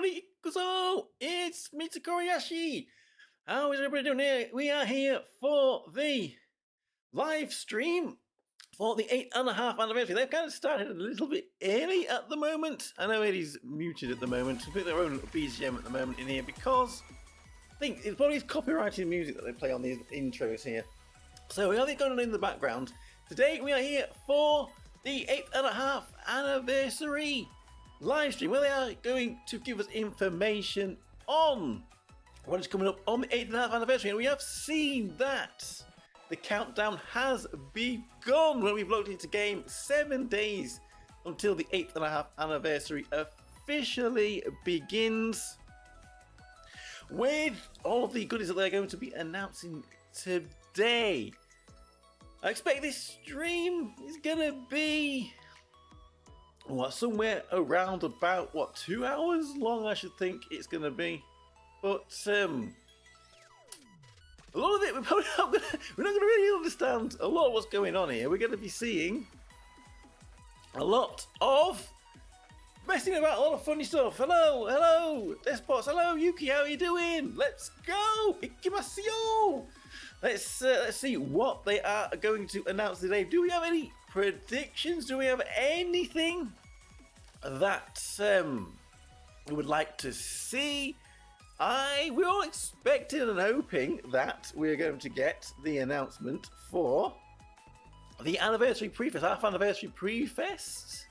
everybody, so it's me, Tokkuri Yashi. How is everybody doing here? We are here for the live stream for the 8.5 anniversary. They've kind of started a little bit early at the moment. I know Eddie's muted at the moment. We put their own BGM at the moment in here because I think it's probably copyrighted music that they play on these intros here. So we have it going on in the background. Today we are here for the 8.5 anniversary live stream where they are going to give us information on what is coming up on the 8.5 anniversary, and we have seen that the countdown has begun when we've logged into game. 7 days until the 8.5 anniversary officially begins, with all of the goodies that they're going to be announcing today. I expect this stream is gonna be somewhere around about 2 hours long. I should think it's gonna be, but a lot of it we're not gonna really understand a lot of what's going on here. We're gonna be seeing a lot of messing about, a lot of funny stuff. Hello, Despots. Hello, Yuki. How are you doing? Let's go. Ikimasu. Let's see what they are going to announce today. Do we have any predictions? Do we have anything that we would like to see? We're all expecting and hoping that we're going to get the announcement for the anniversary prefest, half anniversary prefest.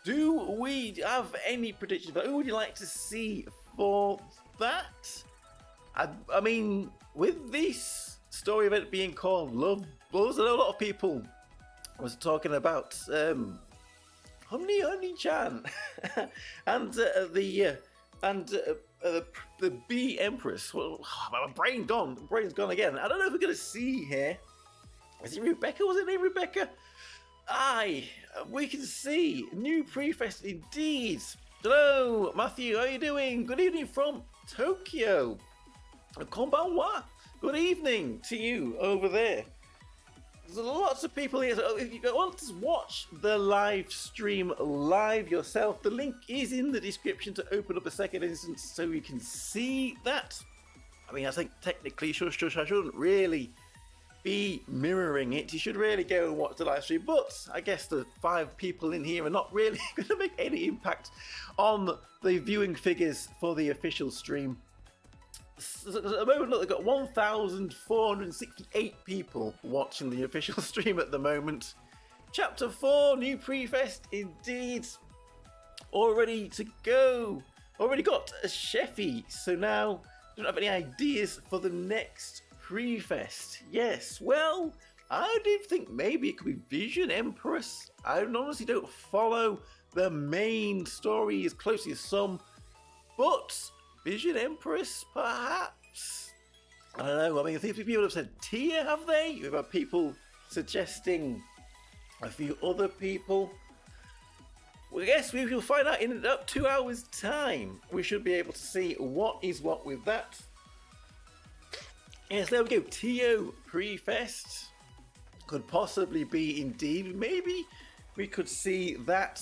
Do we have any predictions? But who would you like to see for that? I mean, with this story event being called Love Buzz, I know a lot of people was talking about Honey-Chan and the Bee Empress. Well, my brain's gone again. I don't know if we're going to see here. Is it Rebecca? Was it named Rebecca? We can see new prefest indeed. Hello, Matthew. How are you doing? Good evening from Tokyo. Konbanwa. Good evening to you over there. There's lots of people here. So if you want to watch the live stream live yourself, the link is in the description to open up a second instance so you can see that. I mean, I think technically, I shouldn't really be mirroring it. You should really go and watch the live stream, but I guess the 5 people in here are not really going to make any impact on the viewing figures for the official stream. At the moment, look, they've got 1,468 people watching the official stream at the moment. Chapter 4, new prefest indeed. All ready to go. Already got a Sheffy, so now I don't have any ideas for the next prefest. Yes, well, I did think maybe it could be Vision Empress. I honestly don't follow the main story as closely as some, but Vision Empress, perhaps? I don't know. I mean, I think people have said Tia, have they? We've had people suggesting a few other people. Well, I guess we will find out in about 2 hours' time. We should be able to see what is what with that. Yes, there we go. Tio Prefest could possibly be indeed. Maybe we could see that.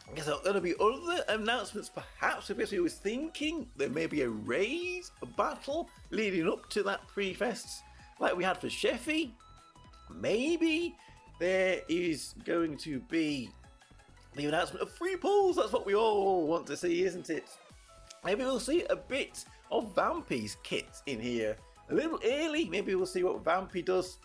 I guess there are going to be other announcements, perhaps, because we was thinking there may be a raid, a battle leading up to that prefest, like we had for Sheffy. Maybe there is going to be the announcement of free pulls. That's what we all want to see, isn't it? Maybe we'll see a bit of Vampy's kit in here a little early. Maybe we'll see what Vampy does.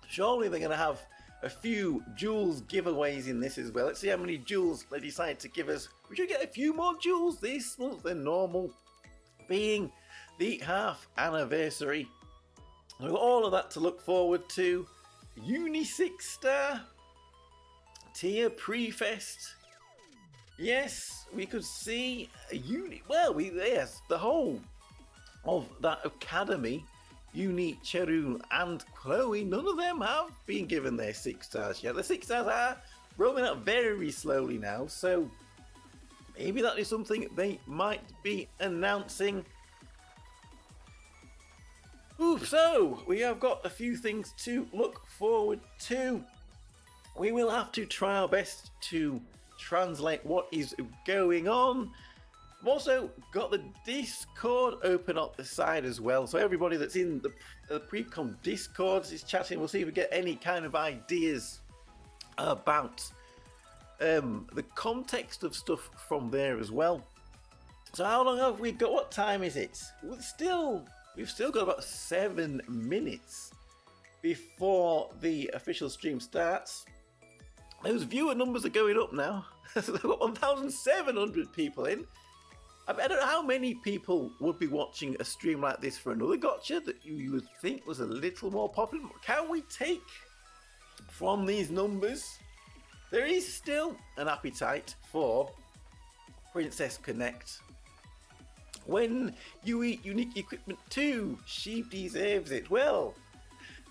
Surely they're going to have a few jewels giveaways in this as well. Let's see how many jewels they decide to give us. We should get a few more jewels this month than normal, being the half anniversary. We've got all of that to look forward to. Uni 6-star, Tier Prefest. Yes, we could see a uni. Well, yes, the whole of that academy. Uni, Cheru, and Chloe, none of them have been given their 6 stars yet. The 6 stars are rolling out very slowly now, so maybe that is something they might be announcing. So we have got a few things to look forward to. We will have to try our best to translate what is going on. I've also got the Discord open up the side as well, so everybody that's in the Precon Discord is chatting. We'll see if we get any kind of ideas about the context of stuff from there as well. So how long have we got? What time is it? We've still got about 7 minutes before the official stream starts. Those viewer numbers are going up now. So they've got 1,700 people in. I don't know how many people would be watching a stream like this for another gotcha that you would think was a little more popular. Can we take from these numbers? There is still an appetite for Princess Connect. When you eat unique equipment too, she deserves it. Well,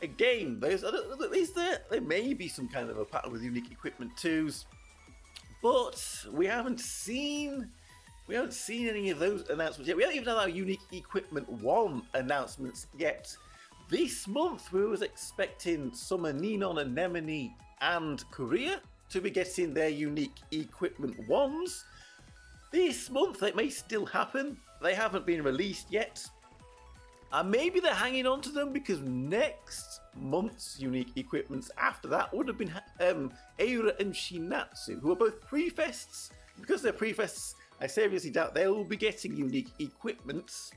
again, at least there may be some kind of a pattern with unique equipment twos, but we haven't seen any of those announcements yet. We haven't even had our unique equipment 1 announcements yet. This month we was expecting Summer Ninon, Anemone and Korea to be getting their unique equipment 1s. This month it may still happen. They haven't been released yet. And maybe they're hanging on to them because next month's unique equipments after that would have been Eira and Shinatsu, who are both prefests. Because they're prefests, I seriously doubt they will be getting unique equipments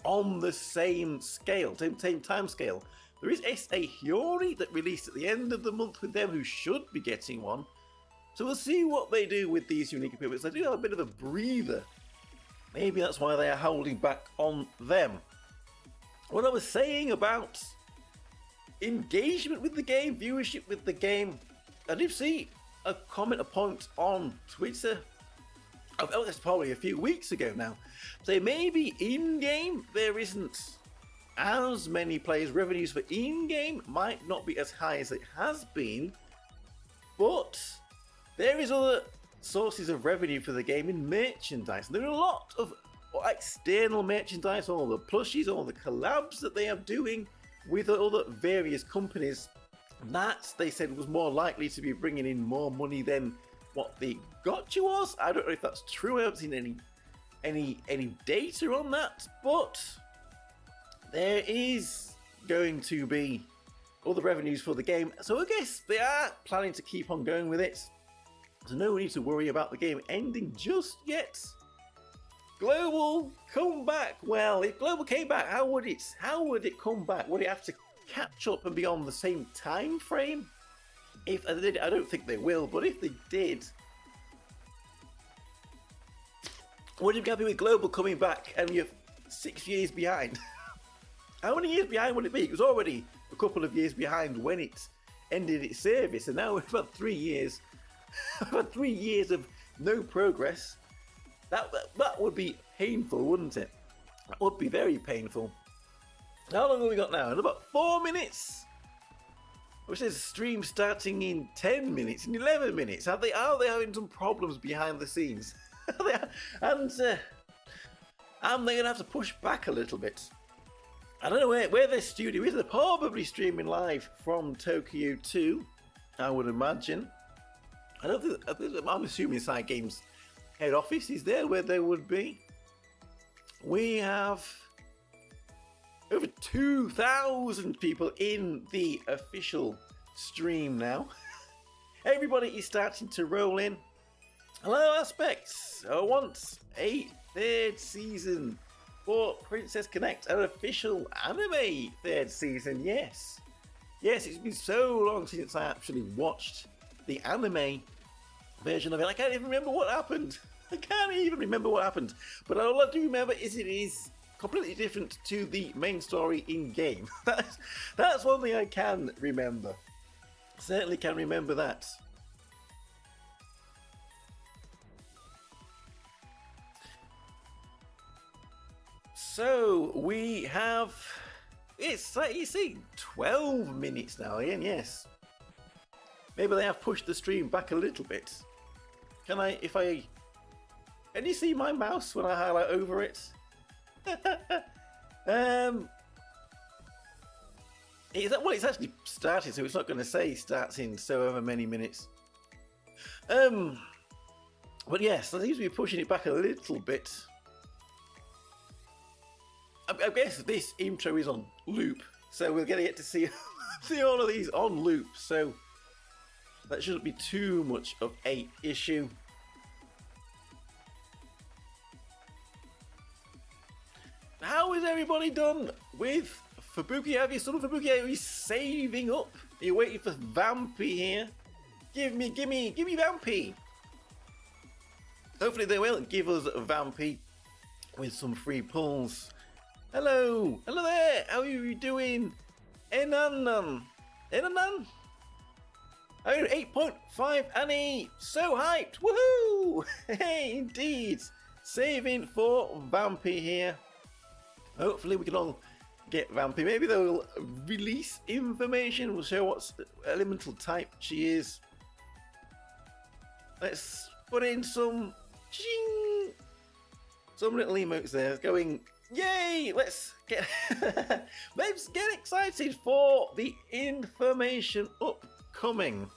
on the same scale, same time scale. There is S.A. Hiyori that released at the end of the month with them, who should be getting one. So we'll see what they do with these unique equipments. They do have a bit of a breather. Maybe that's why they are holding back on them. What I was saying about engagement with the game, viewership with the game, I did see a point on Twitter. Oh, that's probably a few weeks ago now. So maybe in-game there isn't as many players. Revenues for in-game might not be as high as it has been, but there is other sources of revenue for the game in merchandise. And there are a lot of external merchandise, all the plushies, all the collabs that they are doing with other various companies. That they said was more likely to be bringing in more money than what the gotcha was. I don't know if that's true. I haven't seen any data on that, but there is going to be other revenues for the game. So I guess they are planning to keep on going with it. So no need to worry about the game ending just yet. Global come back. Well, if Global came back, how would it come back? Would it have to catch up and be on the same time frame? If they did, I don't think they will, but if they did, would you be happy with Global coming back and you're 6 years behind? How many years behind would it be? It was already a couple of years behind when it ended its service, and now we're about 3 years. About 3 years of no progress. That would be painful, wouldn't it? That would be very painful. How long have we got now? In about 4 minutes. Which is stream starting in 10 minutes, in 11 minutes. Are they having some problems behind the scenes? And they're going to have to push back a little bit. I don't know where their studio is. They're probably streaming live from Tokyo 2, I would imagine. I'm assuming Side Games head office is there where they would be. We have over 2,000 people in the official stream now. Everybody is starting to roll in. Hello, Aspects. I want a 3rd season for Princess Connect, an official anime 3rd season. Yes, it's been so long since I actually watched the anime version of it. I can't even remember what happened. But all I do remember is it is completely different to the main story in game. That's one thing I can remember. Certainly can remember that. So we have, it's like you see, 12 minutes now, Ian. Yes. Maybe they have pushed the stream back a little bit. Can you see my mouse when I highlight over it? It's actually started, so it's not going to say starts in so ever many minutes. But yes, I seem to be pushing it back a little bit. I guess this intro is on loop, so we're going to get to see, see all of these on loop, so that shouldn't be too much of a issue. How is everybody done with Fubuki? Have you done Fubuki? Are you saving up? Are you waiting for Vampy here? Give me Vampy! Hopefully they will give us Vampy with some free pulls. Hello! Hello there! How are you doing? Enanan! Enanan? Oh, 8.5 Annie! So hyped! Woohoo! Hey, indeed! Saving for Vampy here. Hopefully we can all get Vampy. Maybe they'll release information. We'll show what elemental type she is. Let's put in some little emotes there going, yay! Let's get excited for the information upcoming.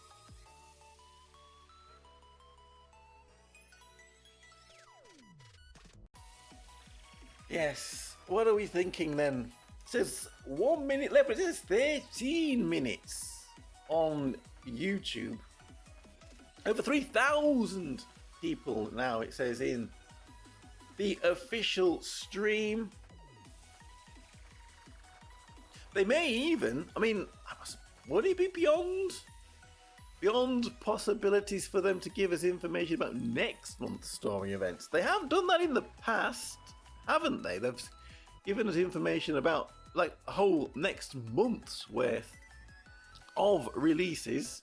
Yes, what are we thinking then? It says 1 minute left, but it says 13 minutes on YouTube. Over 3,000 people now, it says, in the official stream. They may even, I mean, would it be beyond possibilities for them to give us information about next month's story events? They have done that in the past, haven't they? They've given us information about like a whole next month's worth of releases.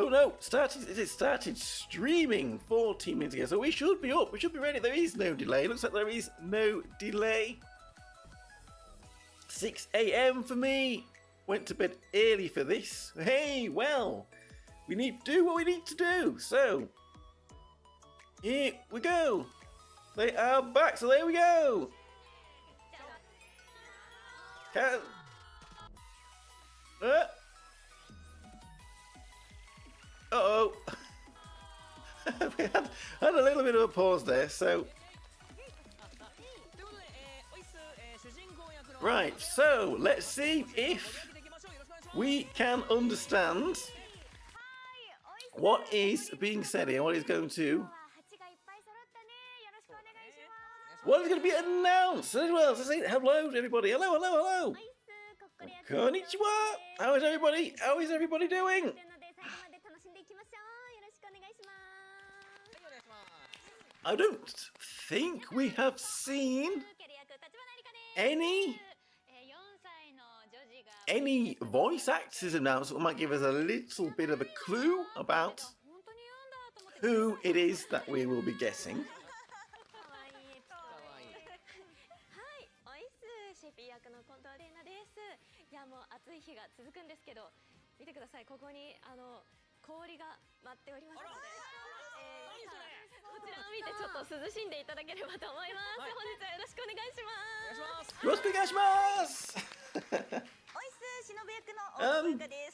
Oh no, it started streaming 14 minutes ago, so we should be up, we should be ready. There is no delay, looks like there is no delay. 6 AM for me, went to bed early for this. Hey, well, we need to do what we need to do, so here we go. They are back, so there we go. Uh-oh. We had a little bit of a pause there, so... Right, so let's see if we can understand what is being said here, what is going to be announced as well. So say hello to everybody. Hello, hello, hello. Konnichiwa. How is everybody? How is everybody doing? I don't think we have seen any voice actors announced that might give us a little bit of a clue about who it is that we will be guessing.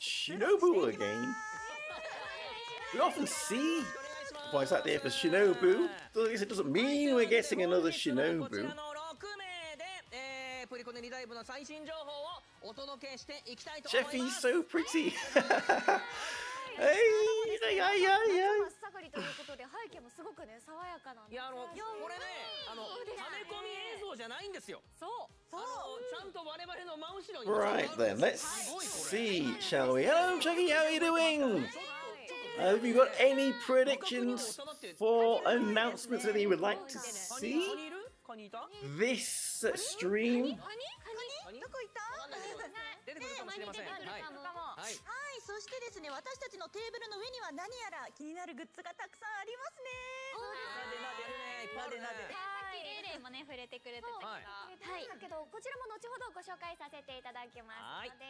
Shinobu again. We often see voice out there for Shinobu. It doesn't mean we're getting another Shinobu. Jeffy's so pretty. Hey, Right then, let's see, shall we? Hello, Chucky, how are you doing? Have you got any predictions for announcements that you would like to see this stream? そしてですね、私たちのテーブルの上には何やら気になるグッズがたくさんありますね。レイレイもね触れてくれてたから、だけどこちらも後ほどご紹介させていただきますので、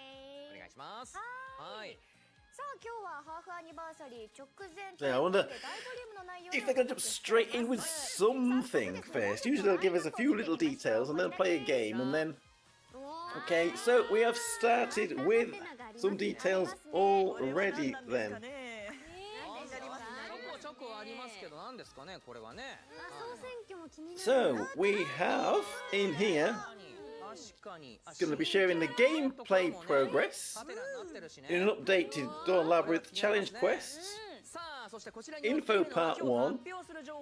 お願いします。はい。さあ今日はハーフアニバーサリー直前ということで大ボリュームの内容 if they're going to jump straight in with something first. Usually they'll give us a few little details and then play a game and then... Okay, so we have started with some details already then. So we have in here going to be sharing the gameplay progress in an updated Dawn Labyrinth challenge quests, info part 1,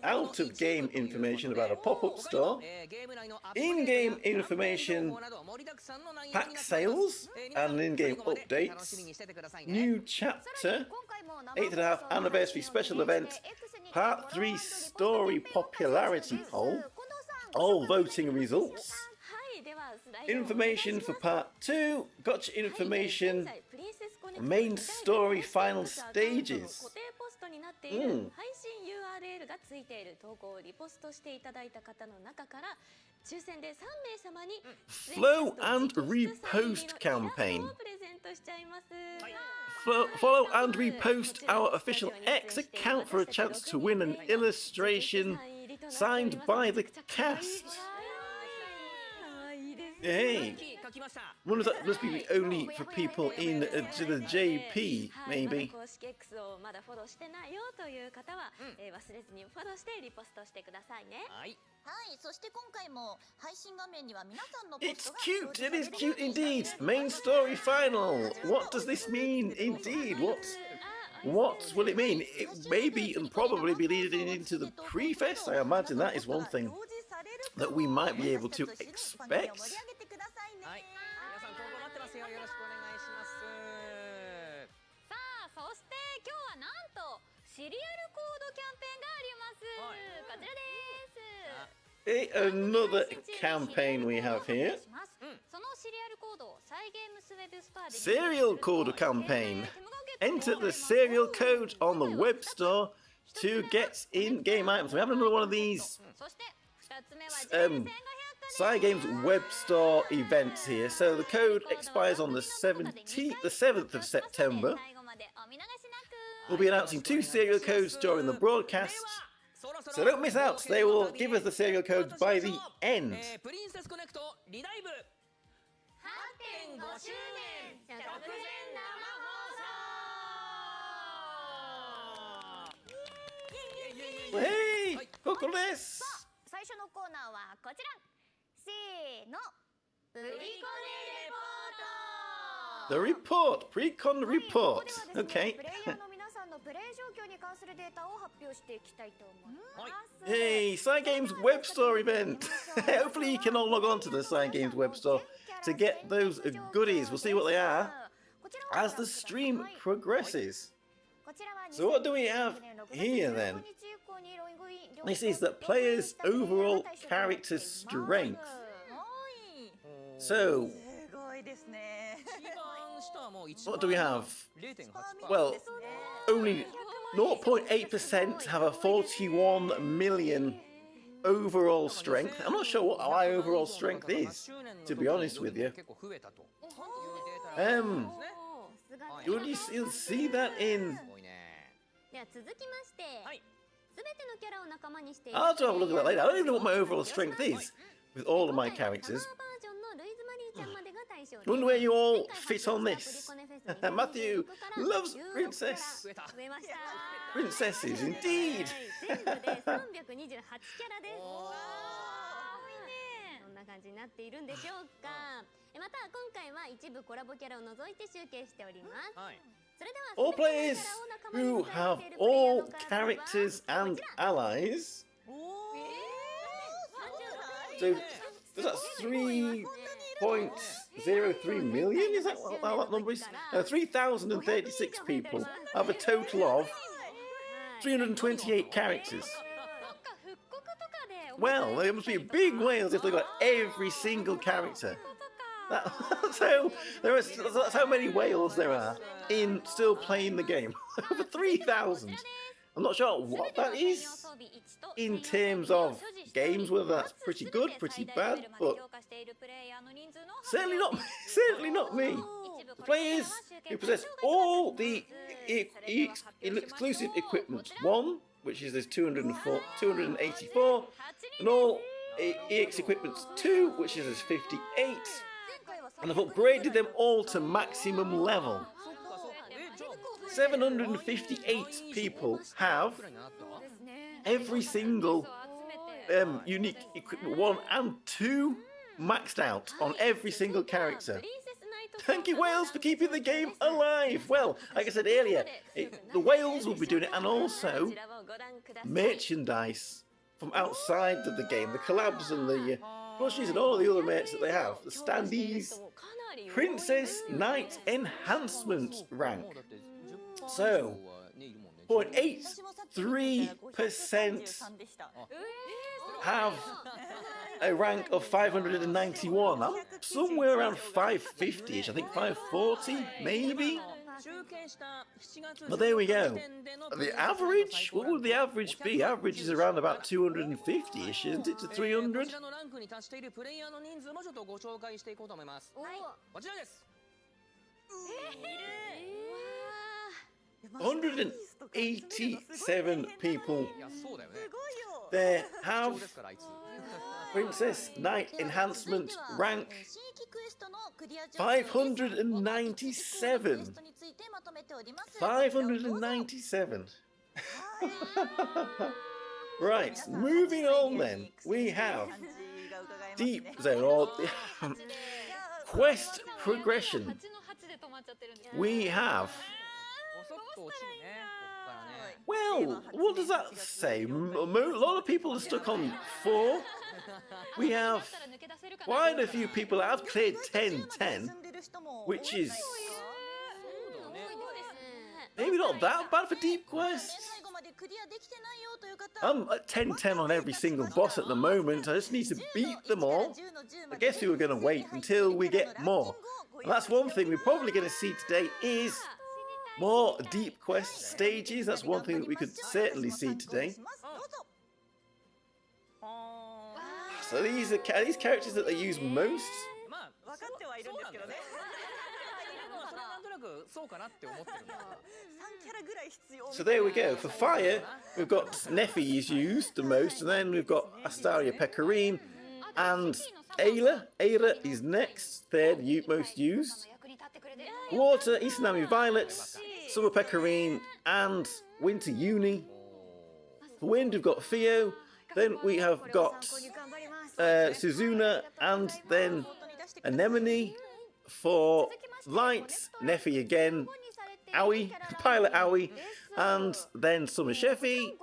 out of game information about a pop-up store, in-game information, pack sales and in-game updates, new chapter, 8.5 anniversary special event, part 3 story popularity poll, all voting results, information for part 2, gotcha information, main story final stages. Flow and repost campaign. Follow and repost our official X account for a chance to win an illustration signed by the cast. Hey, wonder if that must be only for people in the JP, maybe. It's cute, it is cute indeed. Main story final. What does this mean indeed? What will it mean? It may be and probably be leading into the prefest. I imagine that is one thing that we might be able to expect. Another campaign we have here. Serial code campaign. Enter the serial code on the web store to get in-game items. We have another one of these Cygames web store events here. So the code expires on the 7th of September. We'll be announcing 2 serial codes during the broadcast, so don't miss out. They will give us the serial codes by the end. Hey, Tokkuri Yashi. 最初のコーナーはこちら。せーの。The report, priconne report. Okay. Hey, Cygames web store event. Hopefully you can all log on to the Cygames web store to get those goodies. We'll see what they are as the stream progresses. So what do we have here then? This is the player's overall character strength. So, what do we have? Well, only 0.8% have a 41 million overall strength. I'm not sure what my overall strength is, to be honest with you. You'll see that in... I'll have to have a look at that later. I don't even know what my overall strength is with all of my characters. I wonder where you all fit on this. Matthew loves princesses, indeed. All players who have all characters and allies. So that's 3.03 million? Is that what that number is? 3,036 people have a total of 328 characters. Well, there must be big whales if they've got every single character. That's how many whales there are in still playing the game. Over 3,000. I'm not sure what that is in terms of games, whether that's pretty good, pretty bad, but certainly not me. The players who possess all the exclusive equipment, 1, which is there's 284, and all EX equipments 2, which is 58, and I've upgraded them all to maximum level. 758 people have every single unique equipment 1 and 2 maxed out on every single character. Thank you, Wales, for keeping the game alive. Well, like I said earlier, the Wales will be doing it, and also merchandise from outside of the game, the collabs and the plushies and all the other merch that they have, the standees. Princess Knight Enhancement rank. So, 0.83% have a rank of 591. I'm somewhere around 550-ish, I think 540 maybe. But there we go. The average? What would the average be? Average is around about 250-ish, isn't it, to 300? 187 people there have Princess Knight Enhancement rank 597. 597. Right, moving on then. We have Deep Zone, or Quest Progression. We have... Well, what does that say? A lot of people are stuck on 4. We have quite a few people that have cleared 10-10, which is maybe not that bad for Deep Quest. I'm at 10-10 on every single boss at the moment. I just need to beat them all. I guess we were going to wait until we get more. And that's one thing we're probably going to see today is more Deep Quest stages. That's one thing that we could certainly see today. So these are these characters that they use most. So there we go. For fire, we've got Neffy is used the most, and then we've got Astaria Pecorine and Ayla. Ayla is next, third most used. Water, Isanami Violet, Summer Pecorine, and Winter Uni. For wind, we've got Theo. Then we have got Suzuna, and then Anemone. For light, Neffy again, Aoi, Pilot Aoi, and then Summer Sheffy.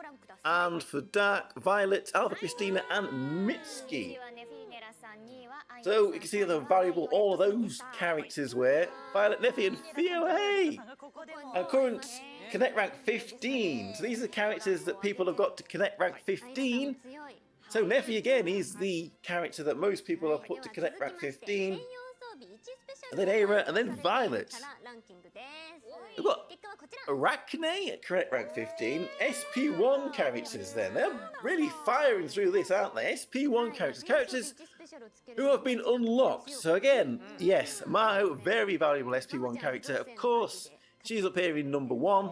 And for dark, Violet, Alpha Christina, and Mitsuki. So you can see how valuable all of those characters were. Violet, Neffy, and Theo, hey! Our current Connect rank 15. So these are the characters that people have got to Connect rank 15. So Neffy again is the character that most people have put to Connect rank 15. And then Aira, and then Violet. We've got Arachne at Connect rank 15. SP1 characters then. They're really firing through this, aren't they? SP1 characters. Characters who have been unlocked. So again, yes, Maho, very valuable SP1 character. Of course, she's up here in number 1.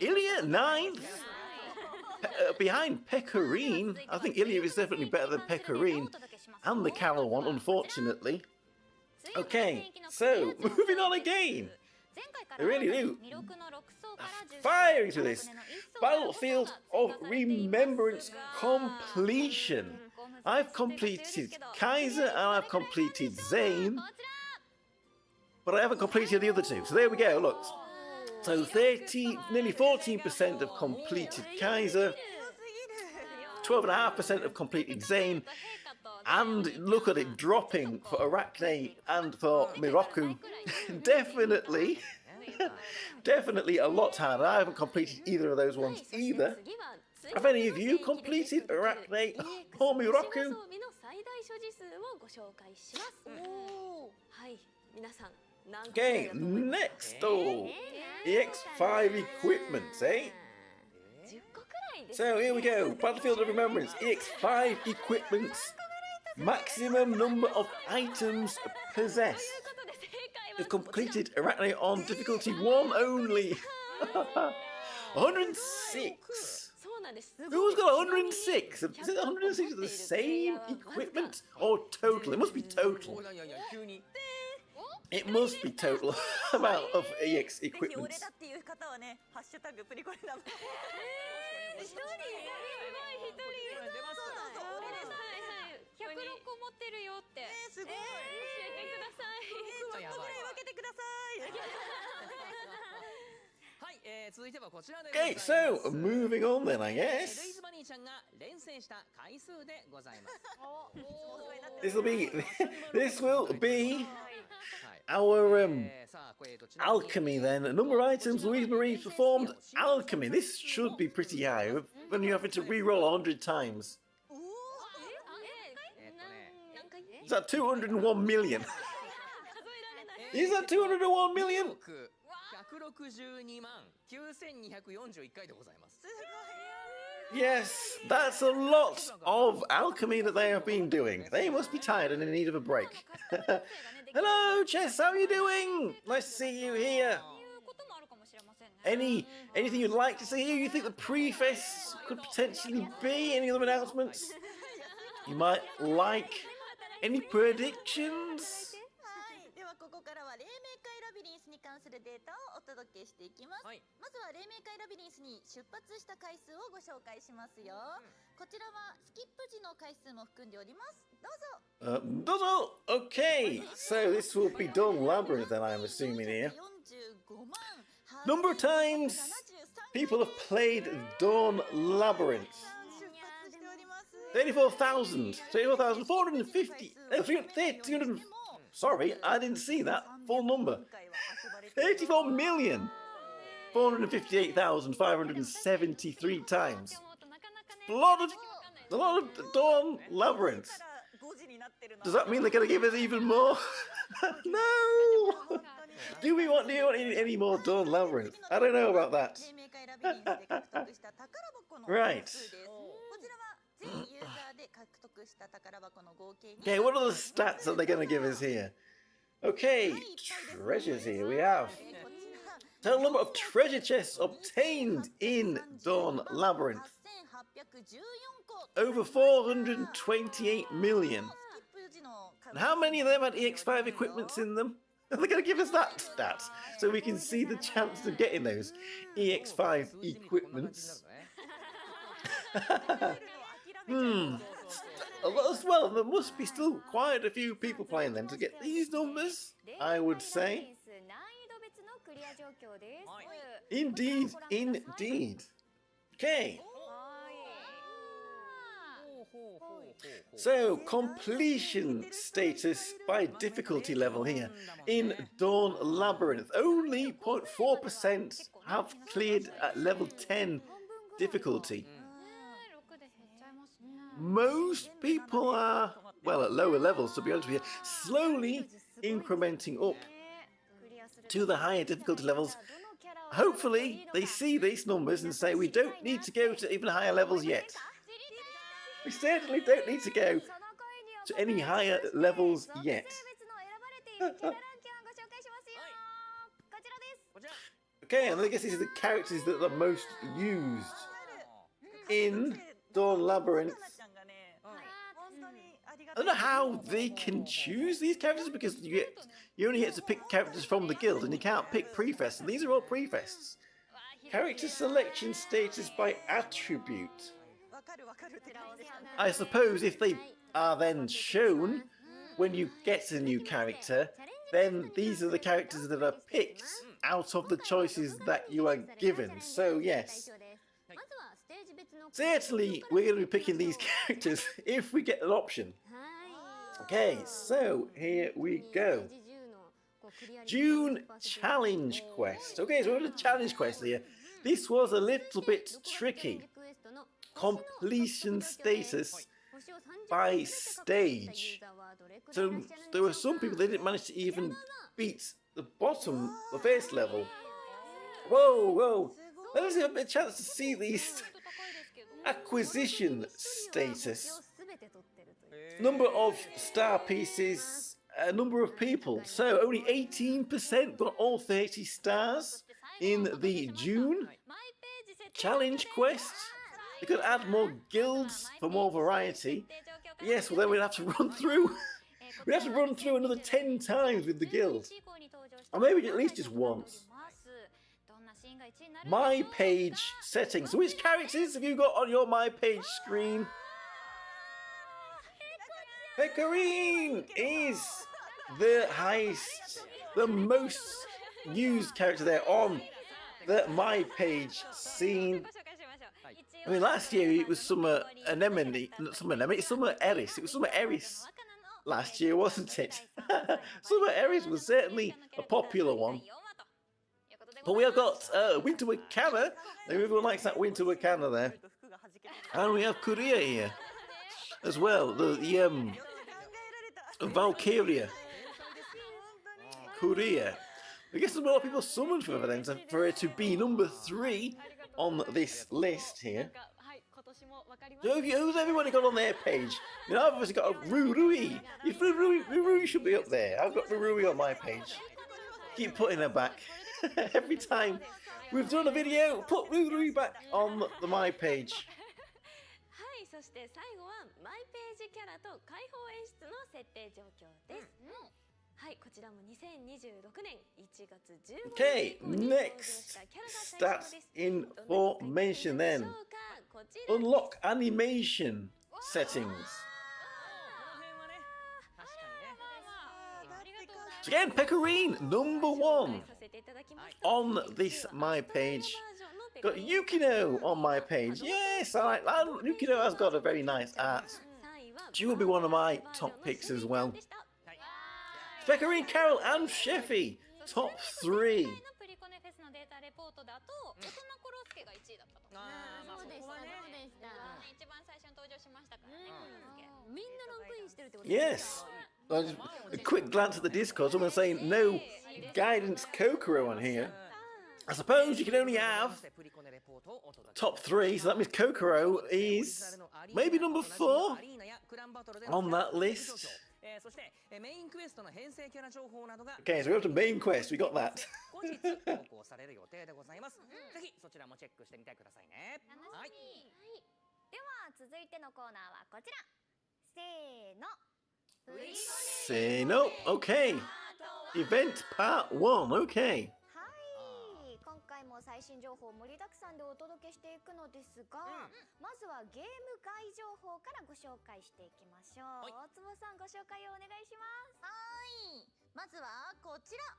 Ilya, 9th. Behind Pecorine. I think Ilya is definitely better than Pecorine. And the Carol one, unfortunately. Okay, so, moving on again. They really do. Firing to this. Battlefield of Remembrance completion. I've completed Kaiser and I've completed Zane. But I haven't completed the other two. So there we go, look. So nearly 14% have completed Kaiser. 12.5% have completed Zane. And look at it dropping for Arachne and for Miroku. Definitely a lot harder. I haven't completed either of those ones either. Have any of you completed Arachne or Miroku? Okay, next EX5 equipment, eh? So here we go, Battlefield of Remembrance, EX5 equipments, maximum number of items possessed. You've completed Arachne on difficulty 1 only. 106. Who's got 106? Is it 106 of the same equipment or total? It must be total. It must be total amount of EX ぜひ俺 equipments. だっていう方はね、ハッシュタグプリコレナム。一人俺です106個持ってるよってすごい。教えてくださいちょっとぐらい分けてください。はい、続いてはこちらで Okay, so moving on then, I ルイ guess. ズバニーちゃんが連戦した回数でございます。This will be はい。 our さあこれどちらに alchemy then. A number of items Louise Marie performed alchemy. This should be pretty high when you have to re-roll 100 times. おお。何回 Is that 201 million? Is that 201 million? 億162万9241回でございます。 Yes, that's a lot of alchemy that they have been doing. They must be tired and in need of a break. Hello, Chess, how are you doing? Nice to see you here. いうこともあるかもしれませんね Anything you'd like to see here? You think the prefest could potentially be? Any other announcements you might like? Any predictions? はい、ではここからは黎明会ラビリンスに関するデータをお届けしていきます。はい。まずは黎明会ラビリンスに出発した回数をご紹介しますよ。こちらはスキップ時の回数も含んでおります。どうぞ。Dozo! Okay, so this will be Dawn Labyrinth then, I'm assuming here. 45万 Number of times people have played Dawn Labyrinth. 出発しております。 34,000. 34,450. 300. Sorry, I didn't see that full number. 34 million. 458,573 times. A lot of Dawn Labyrinth. Does that mean they're going to give us even more? No. Do you want any more Dawn Labyrinth? I don't know about that. 黎明会ラビリンスで獲得した宝箱の Right. 数です。こちらは全ユーザーで獲得した宝箱の合計に Okay, what are the stats that they're going to give us here? Okay, treasures here we have. こちら Total number of treasure chests obtained in Dawn Labyrinth. 8814個 Over 428 million. スキップ時の And how many of them had EX5 equipments in them? They're going to give us that stat so we can see the chance of getting those EX5 equipments. As well, there must be still quite a few people playing them to get these numbers, I would say. 難易度別のクリア状況です Indeed, indeed. Okay, はい so completion status by difficulty level here. In Dawn Labyrinth, only 0.4% have cleared at level 10 difficulty. 6で減っちゃいますね Most people are, well, at lower levels, to be honest with you, slowly incrementing up クリアする to the higher difficulty levels. Hopefully, they see these numbers and say, we don't need to go to even higher levels yet. We certainly don't need to go to any higher levels yet. Okay, and I guess these are the characters that are most used in Dawn Labyrinth. ちゃんがね、本当にありが I た don't know how they can choose these characters because you only get to pick characters from the guild and you can't pick prefests. And these are all prefests. Character selection status by attribute. わかるわかるって感じでしたね。 I suppose if they are then shown when you get a new character, then these are the characters that are picked out of the choices that you are given. So yes, certainly we're going to be picking these characters if we get an option. Okay, so here we go. June challenge quest. Okay, so we have a challenge quest here. This was a little bit tricky. Completion status by stage. So there were some people that didn't manage to even beat the bottom, the first level. Whoa, whoa. Let us have a chance to see these acquisition status. Number of star pieces, number of people. So only 18% got all 30 stars in the June challenge quest. They could add more guilds for more variety. Yes, well then we'd have to run through We have to run through another 10 times with the guild. Or maybe at least just once. My page settings. So which characters have you got on your my page screen? Pecorine is the highest, the most used character there on the my page scene. I mean, last year it was Summer Anemone, not Summer Anemone, Summer Eris. It was Summer Eris last year, wasn't it? Summer Eris was certainly a popular one. But we have got Winter Wakana. Everyone likes that Winter Wakana there. And we have Korea here as well. The Valkyria. Korea. I guess there's a lot of people summoned for her then, for it to be number 3 on this list here. So who's everybody got on their page? You know, I've obviously got a Rurui. If Rurui should be up there. I've got Rurui on my page. Keep putting her back. Every time we've done a video, put Rurui back on the my page. そして最後はマイページキャラと開放演出の設定状況です。はい、こちらも2026年1月15日 Okay, next stats information then. Unlock animation settings. So again, Pecorine, number 1 on this my page. Got Yukino on my page. Yes, I like that. Yukino has got a very nice art. She will be one of my top picks as well. Pecorine, Carol, and Sheffy, top 3. Yes. A quick glance at the Discord. Someone saying no guidance Kokoro on here. I suppose you can only have top 3, so that means Kokoro is maybe number 4 on that list. Okay, so we have to main quest, we got that. では続いてのコーナーはこちら。せーの。 Say no. Okay. Event part 1. Okay. 今回も最新情報盛りだくさんでお届けしていくのですが、まずはゲーム外情報からご紹介していきましょう。大坪さんご紹介をお願いします。はい、まずはこちら。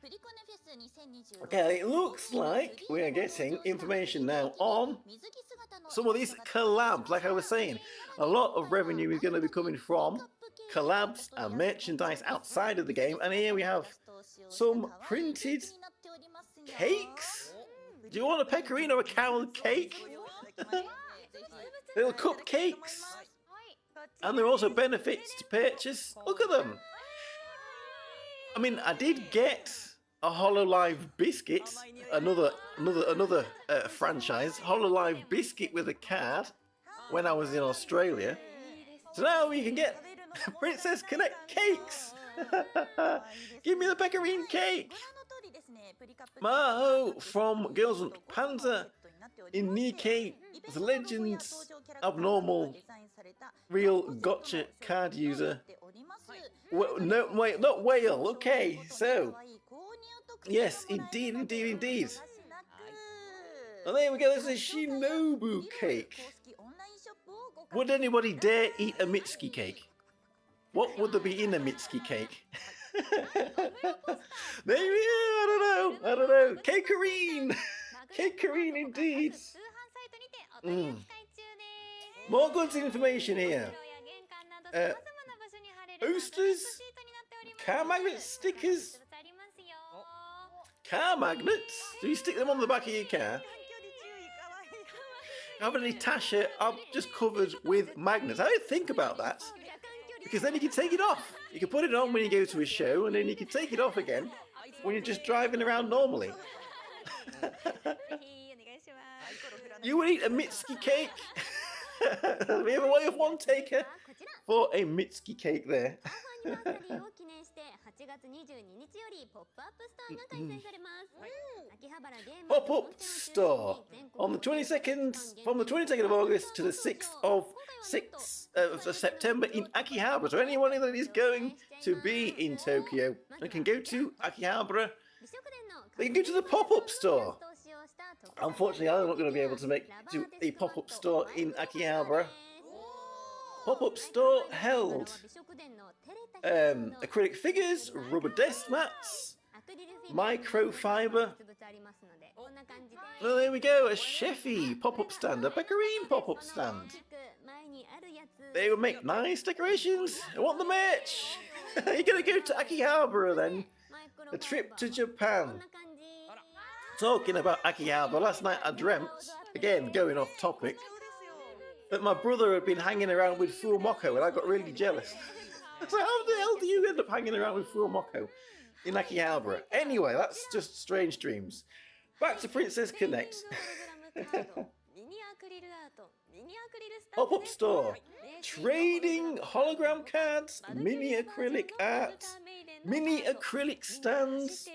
プリコネフェス2026。Okay, it looks like we are getting information now on some of these collabs. Like I was saying, a lot of revenue is going to be coming from collabs and merchandise outside of the game. And here we have some printed cakes. Do you want a Pecorine or a Carol cake? Little cupcakes. And there are also benefits to purchase. Look at them. I mean, I did get a Hololive biscuit, another franchise, Hololive biscuit with a card when I was in Australia. So now we can get Princess Connect cakes. Give me the Pecorine cake. Maho from Girls and Panzer in Nikkei, the Legends Abnormal Real Gotcha card user. No, wait, not whale. Okay, so yes, indeed. And there we go. There's a Shinobu cake. Would anybody dare eat a Mitsuki cake? What would there be in a Mitsuki cake? Maybe, I don't know. Cakerine! Cakerine indeed. More goods information here. Oosters, car magnet stickers. Car magnets? Do you stick them on the back of your car? I have an Tasha up just covered with magnets. I didn't think about that. Because then you can take it off. You can put it on when you go to a show, and then you can take it off again when you're just driving around normally. You would eat a Mitsuki cake? We have a way of one taker for a Mitsuki cake there. 8月22日よりポップアップストアが開催されます。秋葉原ゲーム Pop-up store on the 22nd, from the 22nd of August to the 6th of September in Akihabara. So anyone that is going to be in Tokyo and can go to Akihabara, they can go to the pop-up store. Unfortunately, I'm not going to be able to do a pop-up store in Akihabara. Pop-up store held acrylic figures, rubber desk mats, microfiber. Oh, there we go, a Chefy pop-up stand, a pecorine pop-up stand. They would make nice decorations. I want the merch. You're going to go to Akihabara then. A trip to Japan. Talking about Akihabara, last night I dreamt, again going off topic, that my brother had been hanging around with Furumoco and I got really jealous. So how the hell do you end up hanging around with Furumoco in Akihabara? Anyway, that's just strange dreams. Back to Princess Connect. Pop-up store. Trading hologram cards, mini acrylic art, mini acrylic stands.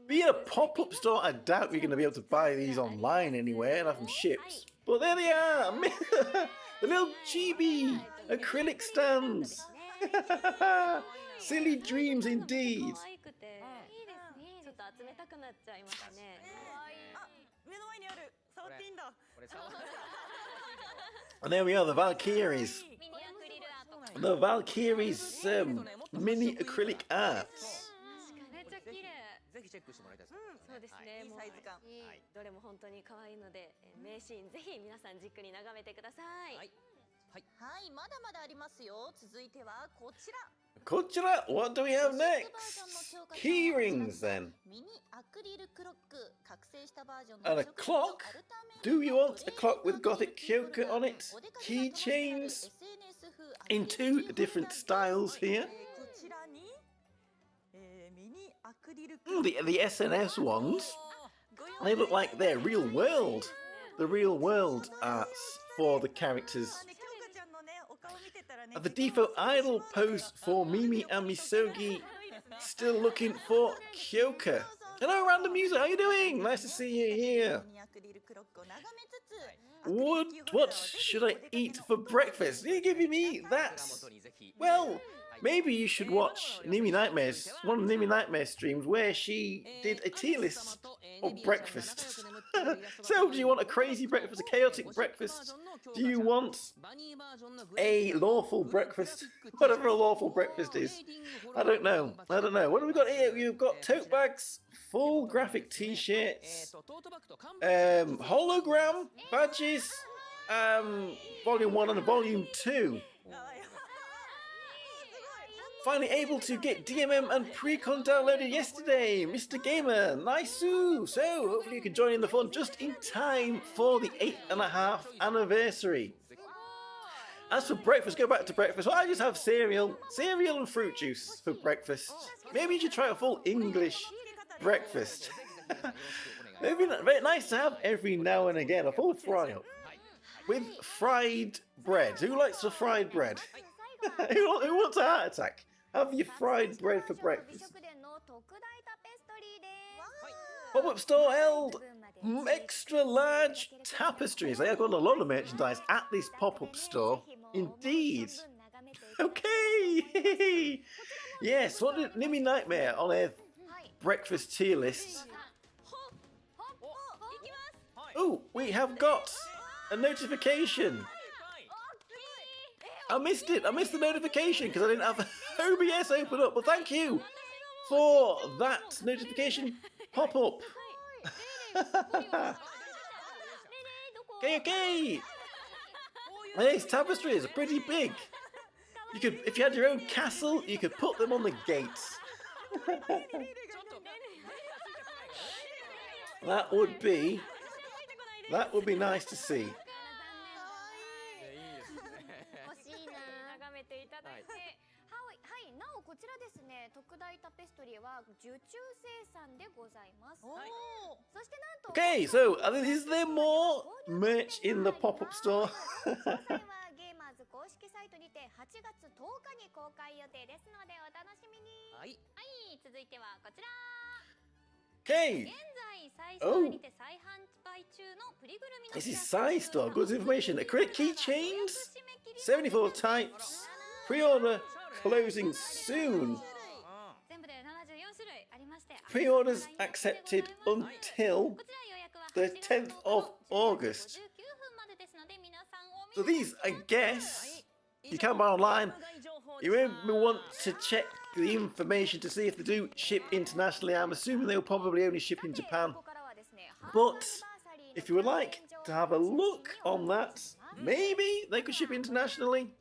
Being a pop-up store, I doubt you're going to be able to buy these online anywhere and have them shipped. But there they are! The little chibi acrylic stands! Silly dreams indeed! And there we are, the Valkyries. The Valkyries mini acrylic arts. ぜひチェックしてもらいたいです。そうですね。いいサイズ感。どれも本当に可愛いので、名シーンぜひ皆さんじっくり眺めてください。はい。はい、まだまだありますよ。続いてはこちら。こちら、what do we have next? Key rings then. ミニアクリルクロック、覚醒したバージョン And a clock? Do you want a clock with Gothic Kyoka on it? Keychains? In two different styles here. The SNS ones, they look like they're real world. The real world arts for the characters. The default idol pose for Mimi and Misogi. Still looking for Kyoka. Hello, Random User, how you doing? Nice to see you here. What should I eat for breakfast? Are you giving me that? Well, maybe you should watch Nimi Nightmares, one of Nimi Nightmare streams where she did a tier list of breakfast. So, do you want a crazy breakfast, a chaotic breakfast? Do you want a lawful breakfast? Whatever a lawful breakfast is. I don't know. What have we got here? We've got tote bags, full graphic t-shirts, hologram badges, volume 1 and volume 2. Finally able to get DMM and Precon downloaded yesterday, Mr. Gamer, nice-oo. So, hopefully you can join in the fun just in time for the 8.5 anniversary. As for breakfast, go back to breakfast. Well, I just have cereal and fruit juice for breakfast. Maybe you should try a full English breakfast. Maybe very nice to have every now and again, a full fry-up with fried bread. Who likes the fried bread? Who wants a heart attack? Have your fried bread for breakfast. Pop-up store held extra large tapestries. They have got a lot of merchandise at this pop-up store. Indeed. Okay. Yes, what did Nimi Nightmare on their breakfast tier list? Oh, we have got a notification. I missed it. I missed the notification because I didn't have OBS open up. But thank you for that notification pop-up. Okay. These tapestries are pretty big. You could, if you had your own castle, you could put them on the gates. That would be nice to see. Okay, so is there more merch in the pop-up store? 公式サイトにて8月10日に公開予定ですのでお楽しみに。はい、続いてはこちら。Okay. 現在サイストアにて再販売中のプリグルミの This is Sai Store. Good information. Acrylic keychains. 74 types. Pre-order closing soon. 全部で74種類ありまして。Pre-orders accepted until こちら予約は the 10th of August. 59分までですので皆さんお見 So these, I guess, you can buy online. You may want to check the information to see if they do ship internationally. I'm assuming they'll probably only ship in Japan. But if you would like to have a look on that, maybe they could ship internationally.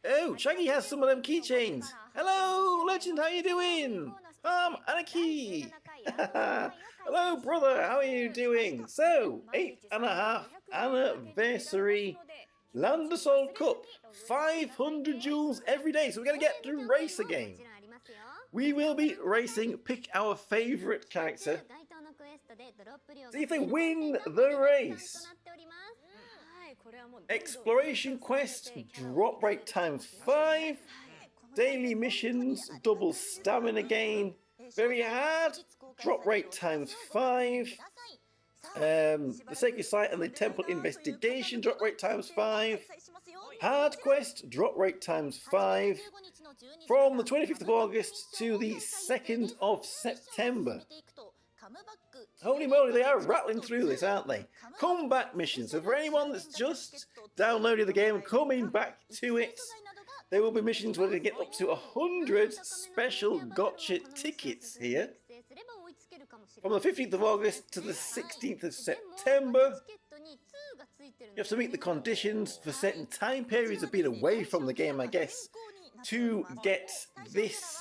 Oh, Shaggy has some of them keychains. Hello, Legend, how you doing? Anarchy. Hello, brother, how are you doing? So, 8.5 anniversary Landasol Cup. 500 joules every day, so we're going to get to race again. We will be racing, pick our favourite character. See if they win the race. Exploration quest, drop rate times 5. Daily missions, double stamina gain. Very hard, drop rate times 5. The sacred site and the temple investigation, drop rate times 5. Hard quest, drop rate times 5. From the 25th of August to the 2nd of September. Holy moly, they are rattling through this, aren't they? Comeback missions. So for anyone that's just downloaded the game and coming back to it, there will be missions where they get up to 100 special gotcha tickets here. From the 15th of August to the 16th of September. You have to meet the conditions for certain time periods of being away from the game, I guess, to get this.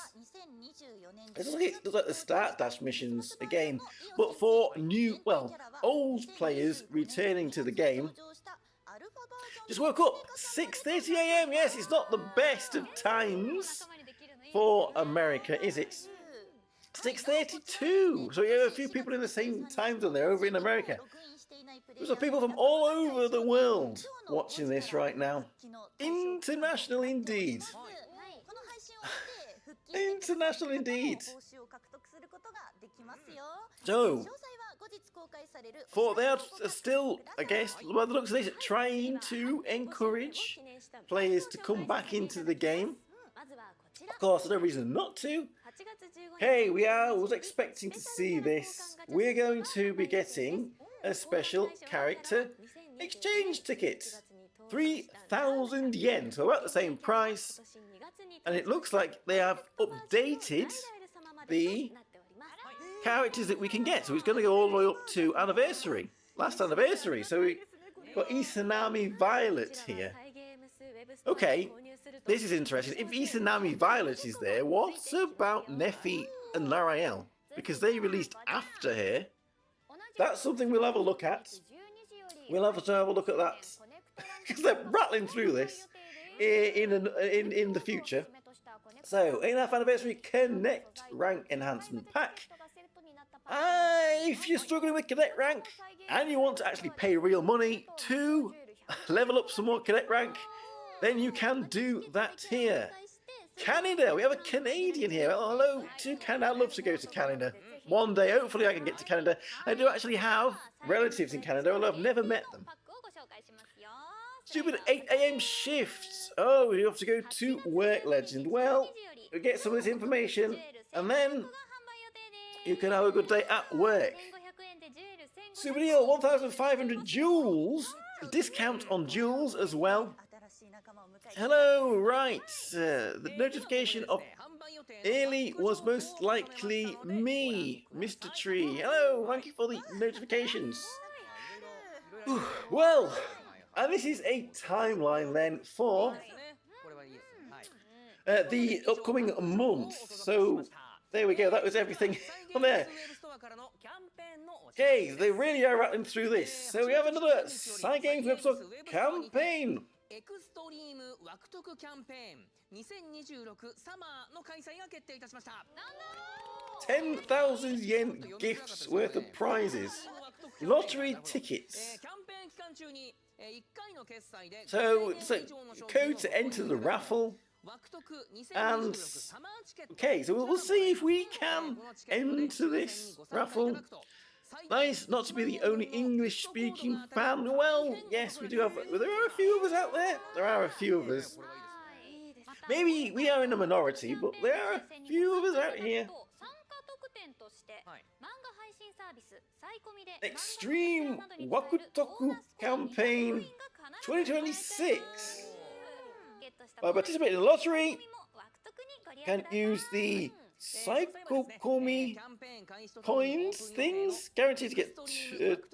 It looks like the Start Dash missions again, but for new, well, old players returning to the game. Just woke up, 6:30 AM, yes, it's not the best of times for America, is it? 6:32, so you have a few people in the same time zone there over in America. There's people from all over the world watching this right now. International indeed. International indeed. So, they are still, I guess, by the looks of this, trying to encourage players to come back into the game. Of course, there's no reason not to. Hey, was expecting to see this. We're going to be getting a special character exchange ticket. 3,000 yen, so about the same price. And it looks like they have updated the characters that we can get. So it's going to go all the way up to anniversary. Last anniversary. So we've got Izanami Violet here. Okay, this is interesting. If Izanami Violet is there, what about Nefi and Larael? Because they released after her. That's something we'll have a look at. We'll have to have a look at that. Because they're rattling through this in the future. So, 8.5 Anniversary Connect Rank Enhancement Pack. If you're struggling with Connect Rank and you want to actually pay real money to level up some more Connect Rank, then you can do that here. Canada, we have a Canadian here. Oh, hello to Canada. I'd love to go to Canada. One day, hopefully I can get to Canada. I do actually have relatives in Canada, although I've never met them. Stupid 8 AM shifts. Oh, you have to go to work, Legend. Well, we get some of this information, and then you can have a good day at work. Super deal, 1,500 joules. Discount on joules as well. Hello, right. The notification of Early was most likely me, Mr. Tree. Hello, thank you for the notifications. Well, and this is a timeline then for the upcoming month. So there we go. That was everything on there. Okay, they really are rattling through this. So we have another Side Games website campaign. エクストリームワクトクキャンペーン2026サマーの開催が決定いたしました。 10,000 yen gifts worth of prizes. lottery tickets. So code to enter the raffle. And okay, so we'll see if we can enter this raffle. Nice not to be the only English-speaking fan. Well, yes, we do have. There are a few of us out there. There are a few of us. Maybe we are in a minority, but there are a few of us out here. Extreme Wakutoku Campaign 2026. By participating in the lottery, can use the Psychokomi coins things, guaranteed to get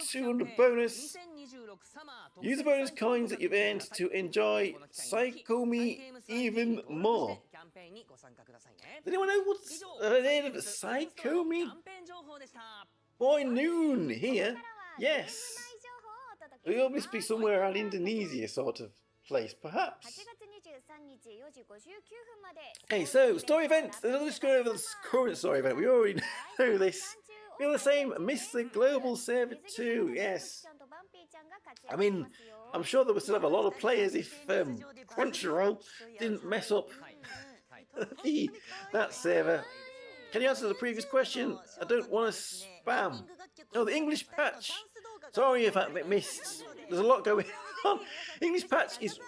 200 bonus. Use the bonus coins that you've earned to enjoy Psychomi even more. Does anyone know what's the name of Psychomi? Boy Noon here. Yes. We must be somewhere around Indonesia sort of place, perhaps. Okay, so story event. Let's just go over the current story event. We already know this. Feel the same. Miss the global server 2. Yes. I mean, I'm sure there would still have a lot of players if Crunchyroll didn't mess up that server. Can you answer the previous question? I don't want to spam. Oh, the English patch. Sorry if I missed. There's a lot going on. English patch is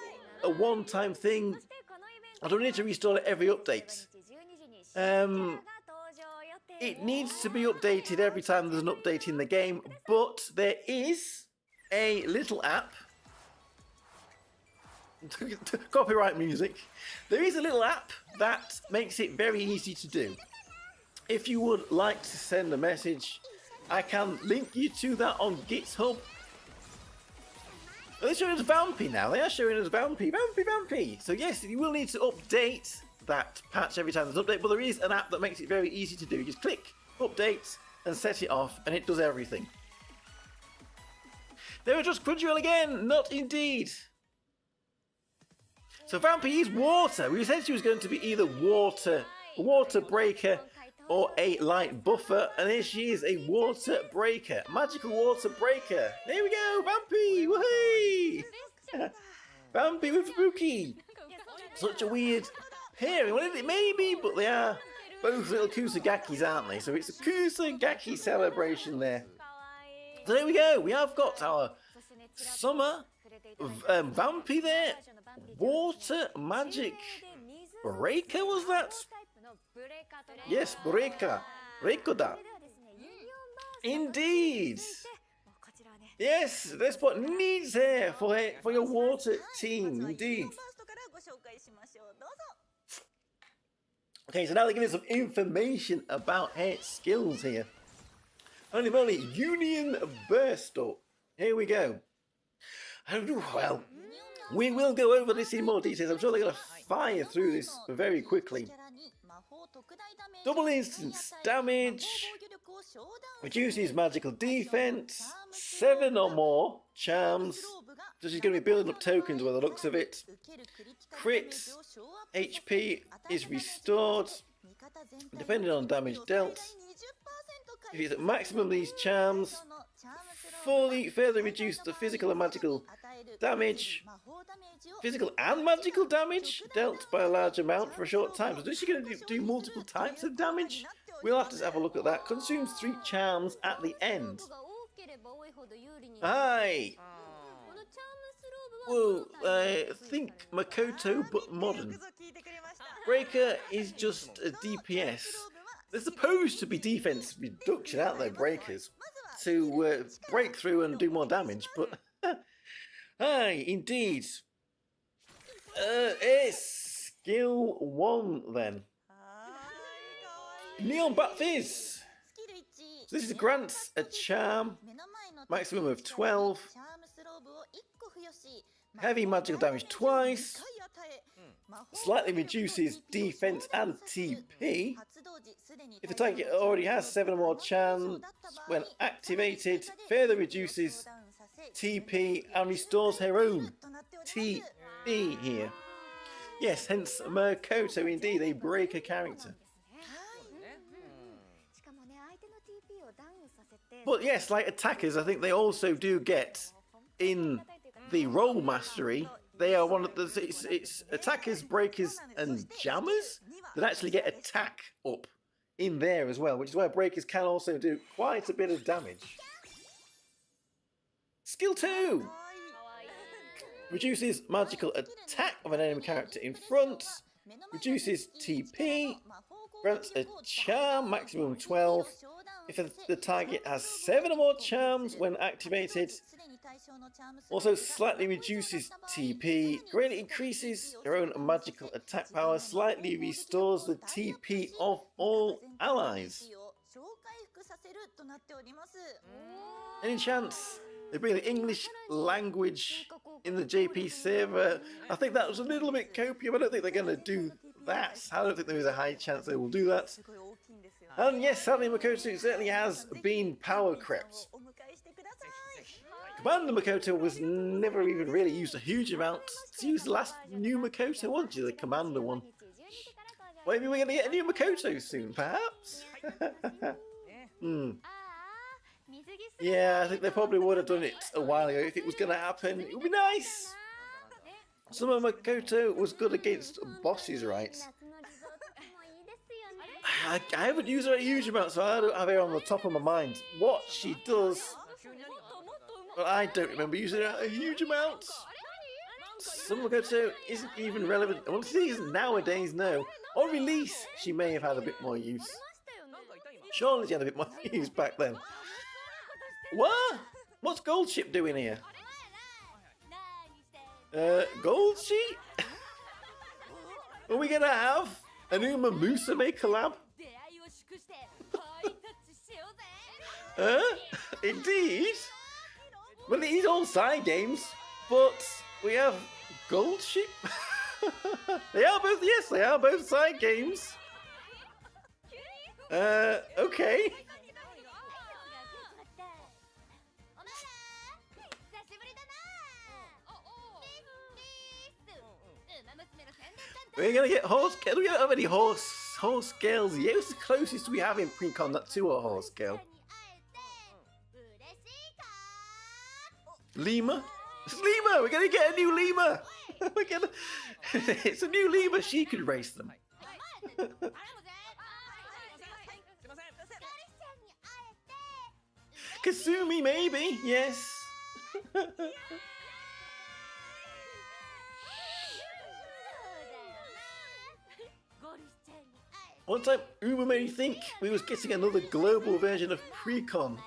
a one-time thing. I don't need to restore it every update. It needs to be updated every time there's an update in the game, but there is a little app. Copyright music. There is a little app that makes it very easy to do. If you would like to send a message, I can link you to that on GitHub. They're showing us Vampy now. They are showing us Vampy. Vampy. So yes, you will need to update that patch every time there's an update, but there is an app that makes it very easy to do. You just click, update, and set it off, and it does everything. They were just Crunchyroll again. Not indeed. So Vampy is water. We said she was going to be either water breaker, or a light buffer, and here she is, a water breaker, magical water breaker. There we go, Vampy, woohoo! Vampy with Spooky. Such a weird pairing. Well, it may be, but they are both little Kusagakis, aren't they? So it's a Kusagaki celebration there. So there we go. We have got our summer Vampy there. Water magic breaker, was that? Yes, breaker. Breakoda. Indeed. Yes, that's what needs here for your water team. Indeed. Okay, so now they're giving some information about her skills here. Only Union Burst Up. Here we go. Well, we will go over this in more details. I'm sure they're going to fire through this very quickly. Double instance damage, reduces magical defense, 7 or more charms, so she's going to be building up tokens by the looks of it. Crit, HP is restored, depending on damage dealt. If it's at maximum these charms, fully further reduce the physical and magical damage. Physical and magical damage dealt by a large amount for a short time. So is she going to do multiple types of damage? We'll have to have a look at that. Consumes 3 charms at the end. Hi! Well, think Makoto but modern. Breaker is just a DPS. They're supposed to be defense reduction, aren't they, breakers? To break through and do more damage, but... Aye, indeed. It's skill 1 then. Neon Bat Fizz. So this grants a charm, maximum of 12. Heavy magical damage twice. Slightly reduces defense and TP. If the target already has 7 or more charms, when activated, further reduces TP and restores her own TP here. Yes, hence Makoto, indeed, a breaker character. But yes, like attackers, I think they also do get in the role mastery. They are one of the it's attackers, breakers, and jammers that actually get attack up in there as well, which is why breakers can also do quite a bit of damage. Skill 2 reduces magical attack of an enemy character in front, reduces TP, grants a charm, maximum 12. If the target has 7 or more charms when activated, also slightly reduces TP, greatly increases your own magical attack power, slightly restores the TP of all allies. Any chance they bring the English language in the JP server? I think that was a little bit copium. I don't think they're going to do that. I don't think there is a high chance they will do that. And yes, sadly, Makoto certainly has been power crept. Commander Makoto was never even really used a huge amount. She used the last new Makoto, wasn't she? The Commander one. Maybe we're going to get a new Makoto soon, perhaps? Yeah, I think they probably would have done it a while ago if it was going to happen. It would be nice. Some of Makoto was good against bosses, right? I haven't used her a huge amount, so I don't have her on the top of my mind. What she does, well, I don't remember using her a huge amount. Some Makoto isn't even relevant. Well, she isn't nowadays, no. On release, she may have had a bit more use. Surely she had a bit more use back then. What? What's Gold Ship doing here? Gold Sheep? Are we gonna have an Uma Musume collab? Indeed. Well, it is all side games, but we have Gold Ship. They are both, yes, they are both side games. Okay. We're gonna get horse scale. We don't have any horse scales yet. It's the closest we have in Priconne to a horse scale. Lemur? It's Lemur! We're gonna get a new Lemur! It's a new Lemur, she could race them. Kasumi, maybe, yes. One time, Uma made me think we was getting another global version of Priconne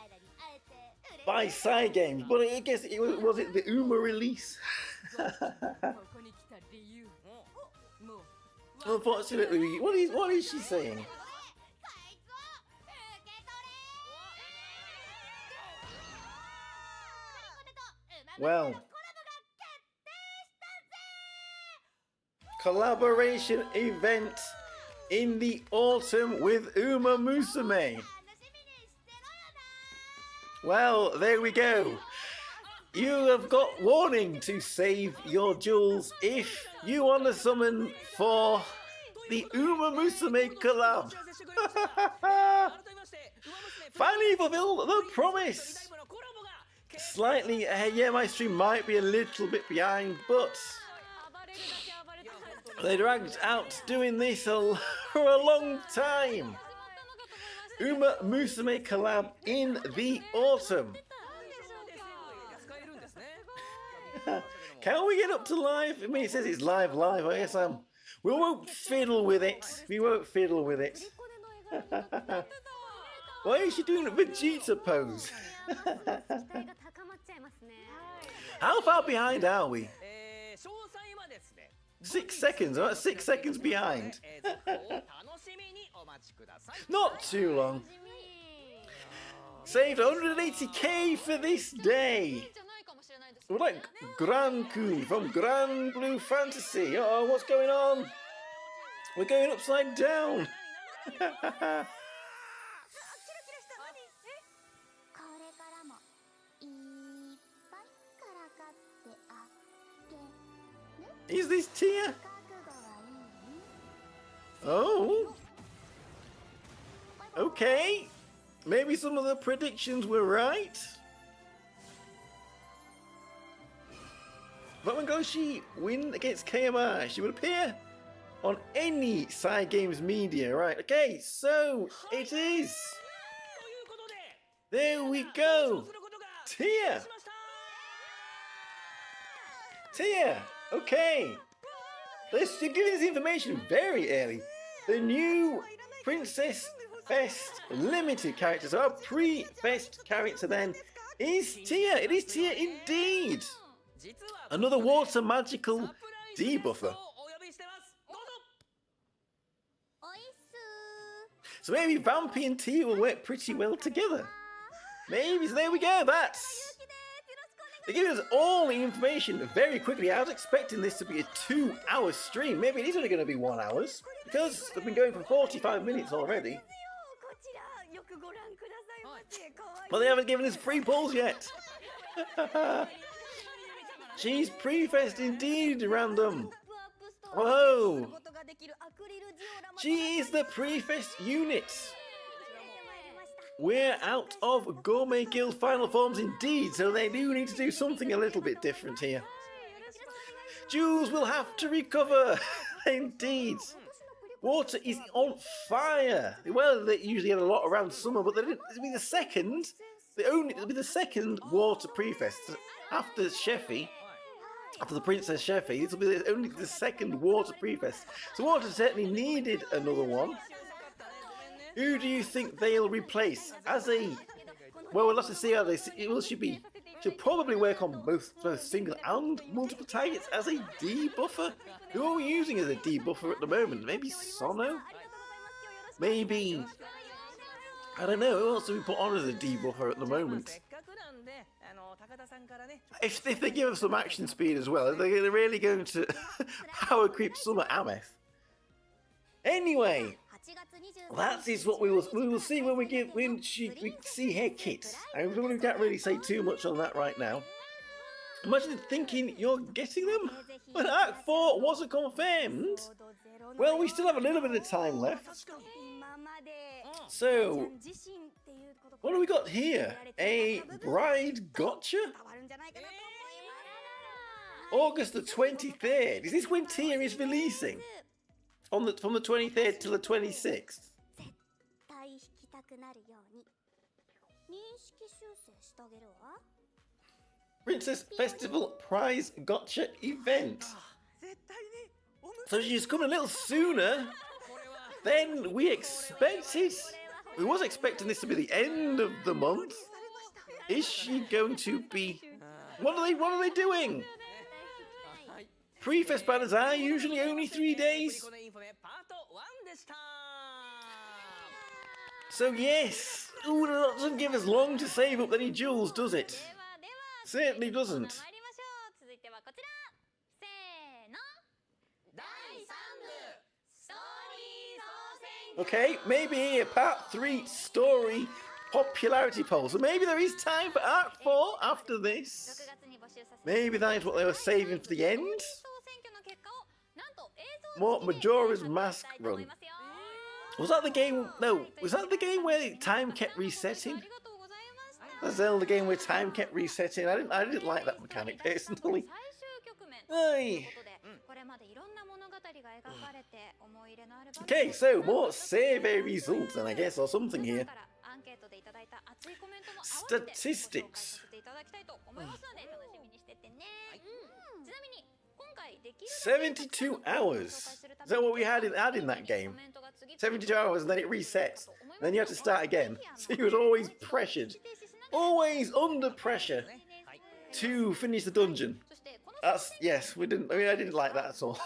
by side games, but I guess it was it the Uma release. Unfortunately, what is she saying? Well, collaboration event in the autumn with Uma Musume. Well, there we go. You have got warning to save your jewels if you want to summon for the Uma Musume collab. Finally fulfilled the promise. Slightly ahead, yeah, my stream might be a little bit behind, but they dragged out doing this for a long time. Uma Musume collab in the autumn. Can we get up to live? I mean, it says it's live. I guess we won't fiddle with it. We won't fiddle with it. Why is she doing a Vegeta pose? How far behind are we? 6 seconds, right? 6 seconds behind. Not too long. Saved 180k for this day. We're like Grand Kun from Grand Blue Fantasy. Oh, what's going on? We're going upside down. Is this Tia? Oh. Okay. maybe some of the predictions were right. But when Goshi win against KMI, she would appear on any side games media, right? Okay, so it is. There we go. Tia. Tia. Okay. Let's give you this information very early. The new Princess Fest Limited character, so our pre-Fest character then is Tia. It is Tia indeed. Another water magical debuffer. So maybe Vampy and Tia will work pretty well together. Maybe, so there we go, they're giving us all the information very quickly. I was expecting this to be a 2-hour stream. Maybe it is only going to be 1 hour, because they've been going for 45 minutes already. But they haven't given us free polls yet. She's prefest indeed, random. Whoa. She is the prefest unit. We're out of Gourmet Guild final forms indeed, so they do need to do something a little bit different here. Jules will have to recover. Indeed. Water is on fire. Well, they usually had a lot around summer, but it'll be the second. It'll be the second water prefest after Sheffy. After the Princess Sheffy, this will be only the second water prefest. So water certainly needed another one. Who do you think they'll replace as a? Well, we'll have to see how they. Should probably work on both single and multiple targets as a debuffer. Who are we using as a debuffer at the moment? Maybe Sono? Maybe, I don't know. Who else do we put on as a debuffer at the moment? If they give us some action speed as well, they're really going to power creep Summer Ameth. Anyway, that is what we will see when we see her kit. I really can't really say too much on that right now. Imagine thinking you're getting them, but Act 4 wasn't confirmed. Well, we still have a little bit of time left. So, what do we got here? A bride gotcha? August the 23rd. Is this when Tia is releasing? From the 23rd till the 26th. Princess Festival Prize Gotcha event. So she's coming a little sooner than we expected. We was expecting this to be the end of the month. Is she going to be? What are they doing? Prefest banners are usually only 3 days. So yes, ooh, it doesn't give us long to save up any jewels, does it? Certainly doesn't. Okay, maybe a part 3 story popularity poll. So maybe there is time for Act 4 after this. Maybe that is what they were saving for the end. More Majora's Mask run. Was that the game? No, was that the game where time kept resetting? That's the Zelda game where time kept resetting. I didn't like that mechanic personally. Aye. Okay, so more survey results, and I guess, or something here. Statistics. 72 hours. Is that what we had in that game? 72 hours and then it resets. Then you have to start again. So he was always pressured. Always under pressure to finish the dungeon. Yes, we didn't. I mean, I didn't like that at all.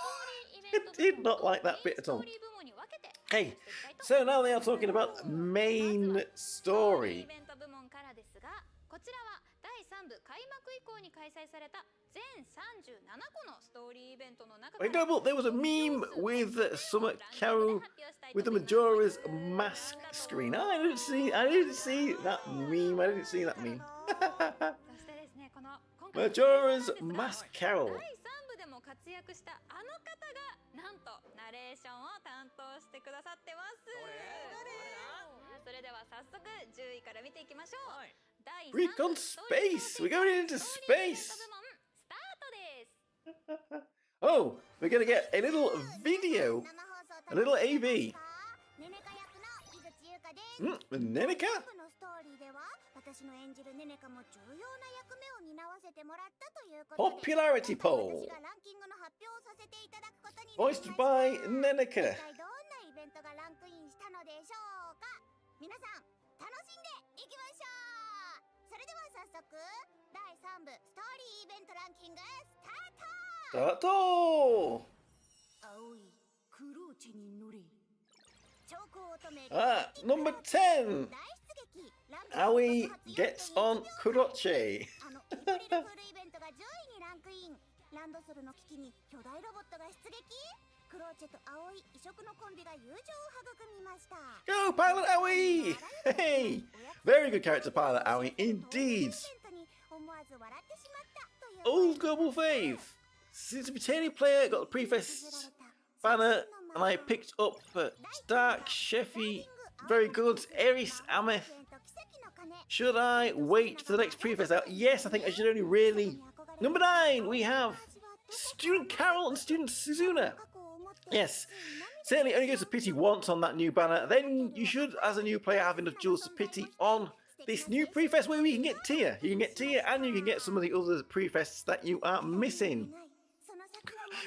I did not like that bit at all. Hey, so now they are talking about main story. Wait, no, but there was a meme with Summer Karu with the Majora's Mask screen. I didn't see that meme. I didn't see that meme. Majora's Mask Carol. それでは早速10位から見ていきましょう。はい。第3 Recon space. We're going into space. 部門スタートです。 Oh, we're gonna get a little video, a little AV. ネネカ役の井口優香です。 Nenica? 僕のストーリーでは私の演じるネネカも重要な役目を担わせてもらったということで Popularity poll. 私がランキングの発表をさせていただくことになり Voiced ました。 by Nenica. 一体どんなイベントがランクインしたのでしょうか。皆さん楽しんでいきましょう。それでは早速第3部ストーリーイベントランキングスタート。 Tato! 青いクローチェに乗れ。超高乙女 Number 10. 大出撃 Aoi gets on Kuroche. あのエイプリルフールイベントが10位にランクイン。ランドセルの危機に巨大ロボットが出撃。クローチェと葵異色のコンビが友情を育みました。 Go, Pilot Aoi! Hey! Very good character, Pilot Aoi, indeed. 思わず笑ってしまったという Old global fave. Since the Britannia player got the prefest banner, and I picked up Stark, Sheffy, very good, Eris, Ameth. Should I wait for the next prefest out? Yes, I think I should only really. Number 9, we have Student Carol and Student Suzuna. Yes, certainly only goes to pity once on that new banner. Then you should, as a new player, have enough jewels to pity on this new prefest where we can get tier. You can get tier and you can get some of the other prefests that you are missing.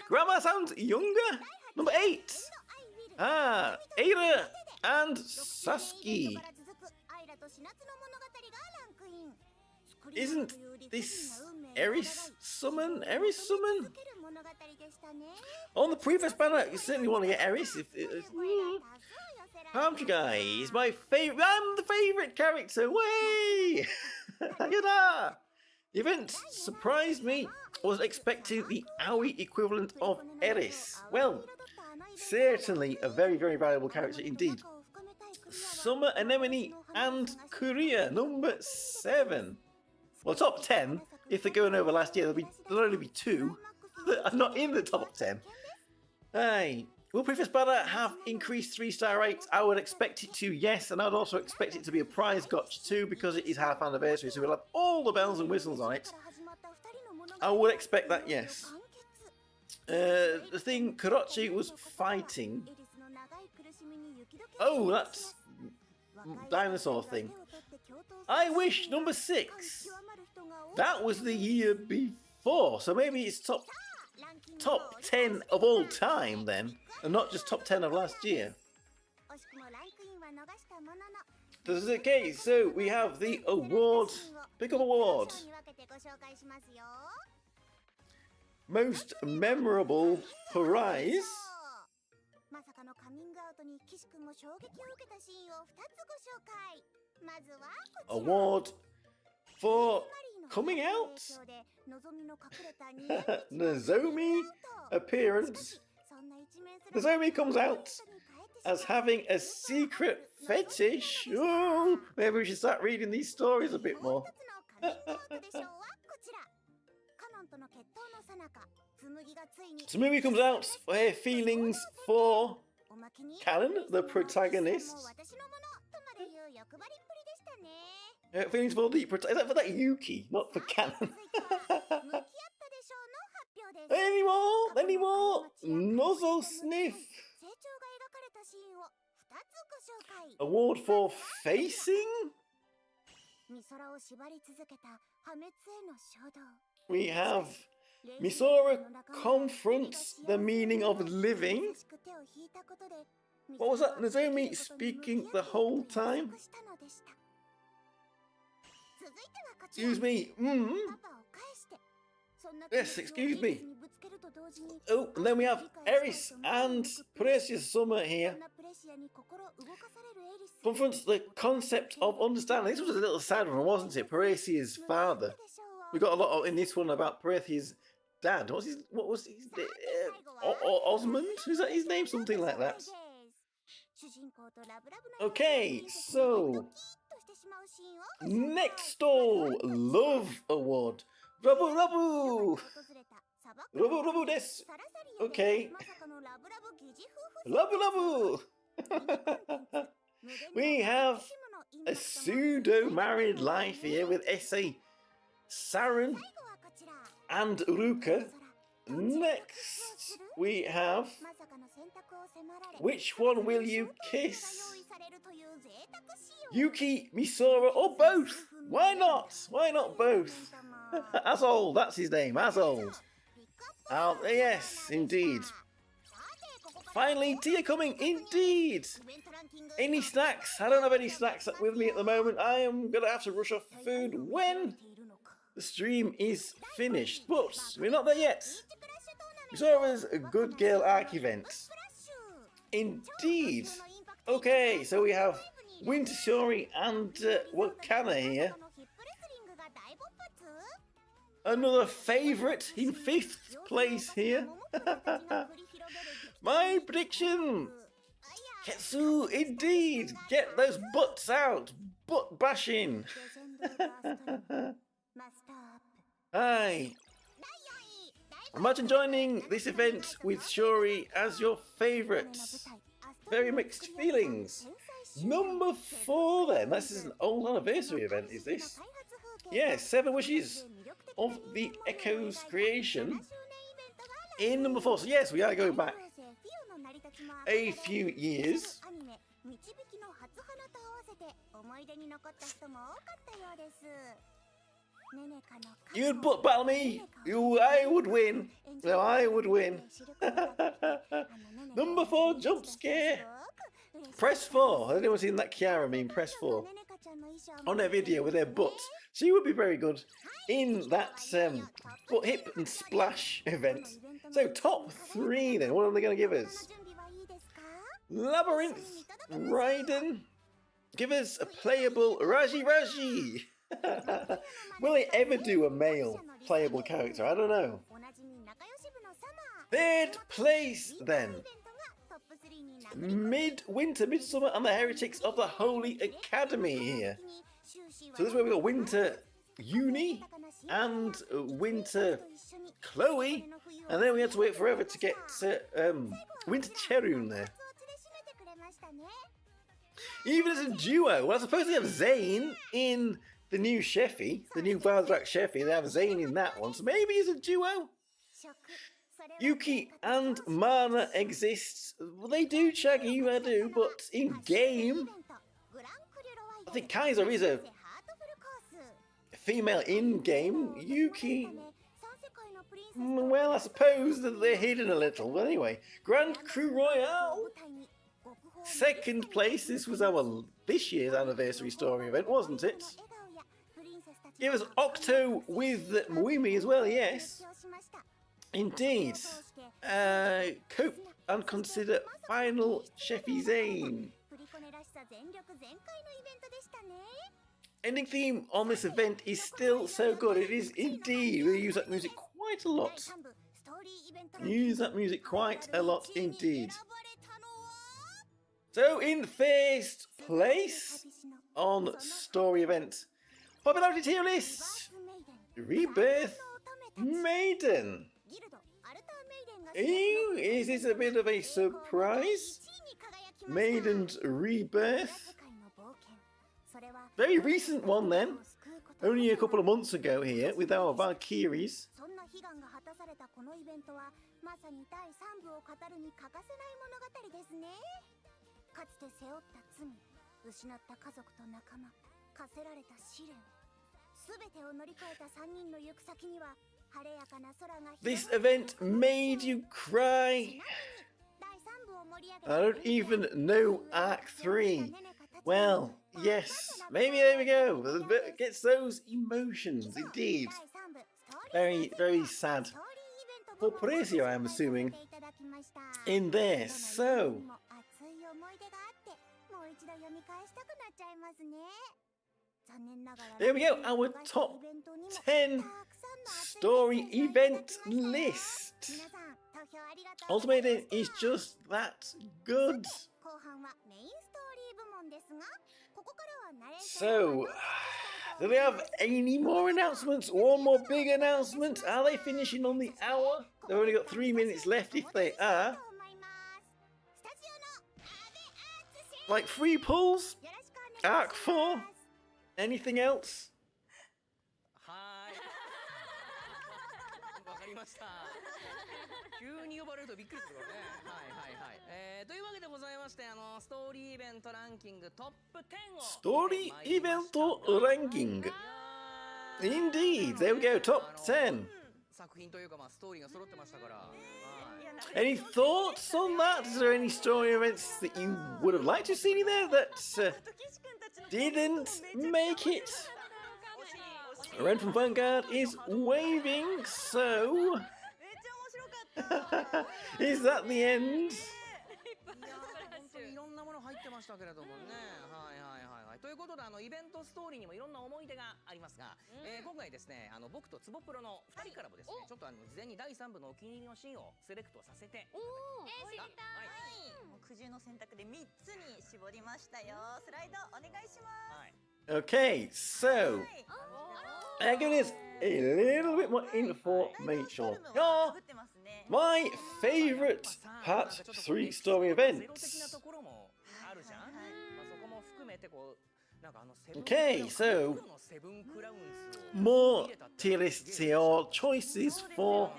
Grandma sounds younger. Number 8. Ada and Sasuke. Isn't this Eris Summon? Eris Summon? On the prefest banner, you certainly want to get Eris. Palmtree Guy is my favorite. I'm the favorite character. Way! Yada! The event surprised me. I wasn't expecting the Aoi equivalent of Eris. Well, certainly a very, very valuable character indeed. Summer Anemone and Korea, number 7. Well, top 10, if they're going over last year, there'll only be 2 that are not in the top 10. Hey, will Prefest Banner have increased 3-star rates? I would expect it to, yes, and I'd also expect it to be a prize gotcha too, because it is half anniversary, so we'll have all the bells and whistles on it. I would expect that, yes. The thing Kurochi was fighting. Oh, that's dinosaur thing. I wish number 6. That was the year before, so maybe it's top 10 of all time then, and not just top 10 of last year. This is okay, so we have the award. Pick up award. Most memorable prize. Award for coming out. Nozomi appearance. Nozomi comes out as having a secret fetish. Ooh, maybe we should start reading these stories a bit more. Tsumumi comes out for her feelings for Canon, the protagonist. Feelings for the protagonist. Is that for that Yuki, not for Canon? Any more? Nozzle sniff. Award for facing? We have Misora confronts the meaning of living. What was that? Nozomi speaking the whole time? Excuse me. Yes, excuse me. Oh, and then we have Eris and Precious Summer here. Confronts the concept of understanding. This was a little sad one, wasn't it? Parisia's father. We got a lot in this one about Parisia's dad. What was his Osmond? Is that his name? Something like that. Okay, so next stall, Love Award. Rabu des. Okay. Labu. We have a pseudo-married life here with Issei, Saren, and Ruka. Next, we have which one will you kiss? Yuki, Misora, or both? Why not? Why not both? Azol, that's his name, Azol. Yes, indeed. Finally, tea coming, indeed. Any snacks? I don't have any snacks with me at the moment. I am going to have to rush off for food when the stream is finished. But we're not there yet. Misora's a good girl arc event. Indeed. Okay, so we have Winter Shori and Wakana here. Another favourite in 5th place here. My prediction! Ketsu, indeed! Get those butts out! Butt bashing! Hi! Imagine joining this event with Shori as your favourite. Very mixed feelings. Number 4 then. This is an old anniversary event, is this? Yes, 7 wishes of the Echo's creation. In number 4, so yes, we are going back a few years. You'd butt battle me. I would win. No, I would win. Number 4, jump scare. Press 4. Has anyone seen that Kiara meme? Press 4 on their video with their butt. She would be very good in that butt hip and splash event. So top 3 then. What are they going to give us? Labyrinth, Raiden. Give us a playable Raji. Will they ever do a male playable character? I don't know. 3rd place then. Midsummer and the Heretics of the Holy Academy here. So this is where we got Winter Uni and Winter Chloe, and then we had to wait forever to get Winter Cherun there. Even as a duo, well, I suppose they have Zane in the new Sheffy, the new Vardrak Sheffy. They have Zane in that one, so maybe as a duo. Yuki and Mana exist. Well, they do, Shaggy, I do, but in game, I think Kaiser is a female in game. Yuki, well, I suppose that they're hidden a little. But anyway, Grand Crew Royale. 2nd place. This was this year's anniversary story event, wasn't it? Give us Octo with Muimi as well, yes. Indeed. Cope and consider final Sheffy Zane. Ending theme on this event is still so good. It is indeed. We use that music quite a lot. Use that music quite a lot indeed. So in 1st place on story event, popularity tier list, Rebirth Maiden. Ew, is this a bit of a surprise? Maiden's Rebirth. Very recent one then. Only a couple of months ago here with our Valkyries. This event made you cry. I don't even know Arc 3. Well, yes, maybe there we go. It gets those emotions, indeed. Very, very sad. For Prezio, I'm assuming, in there. So, there we go, our top 10 story event list. Ultimate is just that good. So, do they have any more announcements? One more big announcement? Are they finishing on the hour? They've only got 3 minutes left if they are. Like free pulls? Arc 4? Anything else? はーい。わかりました。急に呼ばれるとびっくりするからね。はいはいはい。というわけでございまして、ストーリーイベントランキングトップ10を。ストーリーイベントランキング。Indeed, there we go, top 10. 作品というかまあストーリーが揃ってましたから。はい。 Any thoughts on that? Is there any story events that you would have liked to have seen in there that didn't make it? Ren from Vanguard is waving, so is that the end? 本当にいろんなもの入ってましたけれどもね。はいはいはいはい。ということでイベントストーリーにもいろんな思い出がありますが、今回ですね僕とつぼプロの2人からもですねちょっと事前に第3部のお気に入りのシーンをセレクトさせていただきました。もう苦渋の選択で3つに絞りましたよ。スライドお願いします。はい。 Okay, so I'm giving this a little bit more information. My favourite Part 3 story ゼロ的な events. ところもあるじゃん。まあそこも含めてこうなんかOkay, so セブンクラウンズを more tier lists here or choices for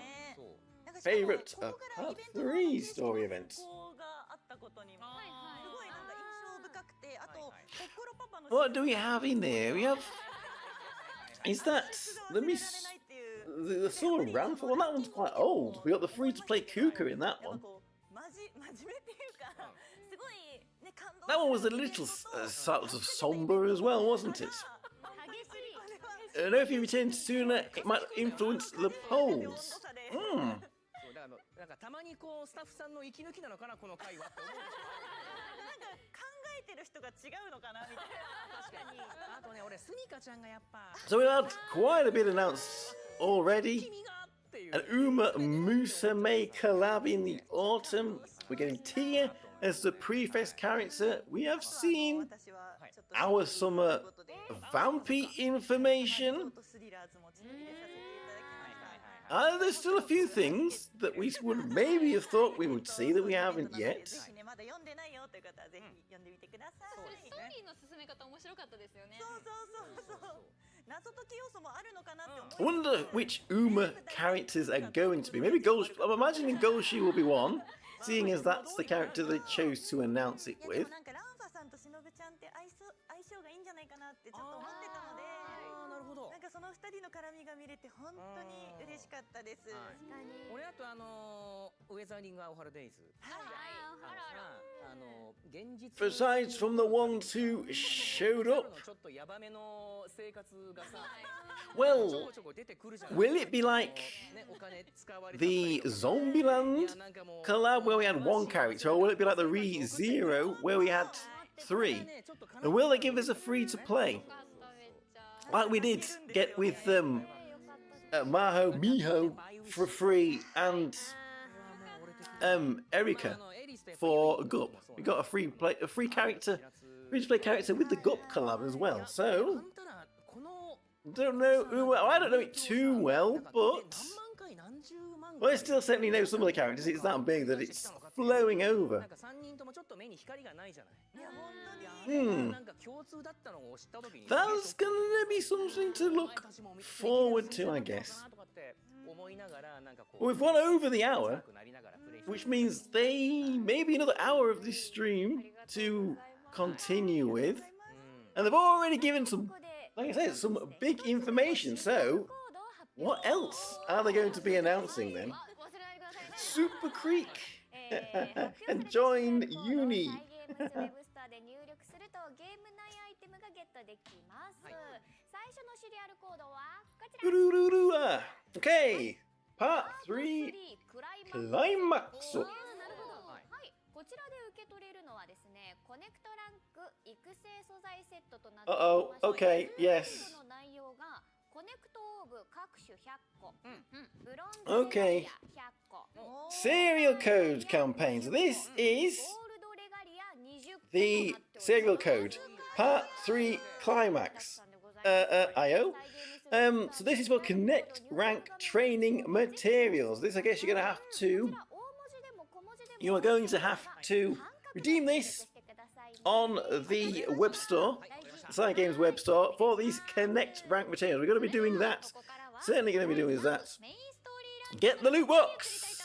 favourite Part 3 story events. があったことにもすごいなんか印象深くて、あとコッコロパパの What do we have in there? We have. Is that. Let me. The sword ran for one. That one's quite old. We got the free to play Kuka in that one. 真面目っていうかすごいね感動。 That one was a little sort of somber as well, wasn't it? I don't know if you returned sooner, it might influence the polls. そうだからなんかたまにこうスタッフさんの息抜きなのかなこの会話って思うんですよ。なんか考えてる人が違うのかなみたいな。確かに。あとね俺スニカちゃんがやっぱ So we had quite a bit announced already. 君がっていう An Uma Musume collab in the autumn. We're getting Tia as the prefest character. We have seen our summer vampy information. There's still a few things that we would maybe have thought we would see that we haven't yet. まだ読んでないよという方はぜひ読んでみてください。ストーリーの進め方面白かったですよね。そう謎解き要素もあるのかなって思 I wonder which Uma characters are going to be. Maybe Golshi. I'm imagining Golshi will be one, seeing as that's the character they chose to announce it で with. もなんかランファさんとしのぶちゃんって相性がいいんじゃないかなってちょっと思ってたので、あーなるほど。なんかその二人の絡みが見れて本当に嬉しかったです。俺あとウェザーリングアウハルデイズ現実 Besides from the ones who showed up. ちょっとヤバめの生活がさ Well, ちょこちょこ出てくるじゃない will it be like ねお金使われ the Zombieland collab where we had one character, or will it be like the ReZero where we had 3? And will they give us a free to play? Like we did get with Maho, Miho for free and Erika for Gup. We got a free character, free to play character with the Gup collab as well. So don't know. I don't know it too well, but well, I still certainly know some of the characters. It's that big that it's flowing over. なんか3人ともちょっと目に光がないじゃない。いや本当に。なんか共通だったのを知った時に That's gonna be something to look forward to, I guess. とかって思いながらなんかこ Well, う we've gone over the hour, なりながらプレイして which means they maybe another hour of this stream to continue with, and they've already given some, like I said, some big information. So, what else are they going to be announcing then? Super Creek and join Uni. ウェブスターで入力するとゲーム内アイテムがゲットできます。最初のシリアルコードはこちら。Okay, part 3 climax. なるほど。はい。こちらで受け取れるのはですね、コネクトランク育成素材セットとなっておりまして、 Okay, yes. の内容がコネクトオーブ各種100個、ブロンズ Okay. レガリア100個、 Serial code campaign. So this is ゴールドレガリア20個 the となっております。 serial code, part 3 climax. IO. So this is for connect rank training materials. This, I guess, you're gonna have to. You are going to have to redeem this on the web store, Side Games web store, for these Connect rank materials. We're going to be doing that. Certainly going to be doing that. Get the loot box.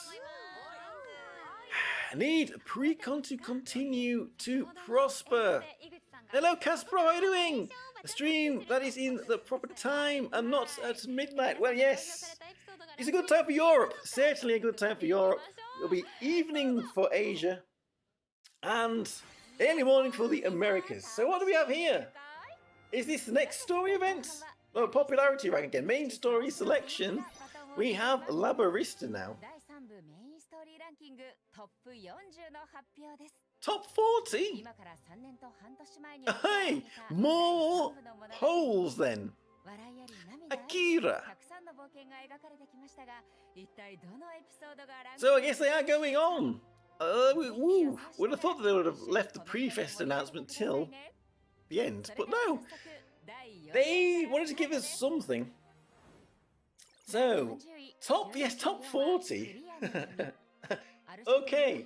Need Precon to continue to prosper. Hello, Casper. How are you doing? A stream that is in the proper time and not at midnight. Well, yes. It's a good time for Europe. Certainly a good time for Europe. It'll be evening for Asia and early morning for the Americas. So what do we have here? Is this the next story event? Oh, popularity rank again. Main story selection. We have Labarista now. Top 40? Hey, more holes then. Akira. So I guess they are going on. Would have thought that they would have left the prefest announcement till the end, but no. They wanted to give us something. So, top 40. Okay.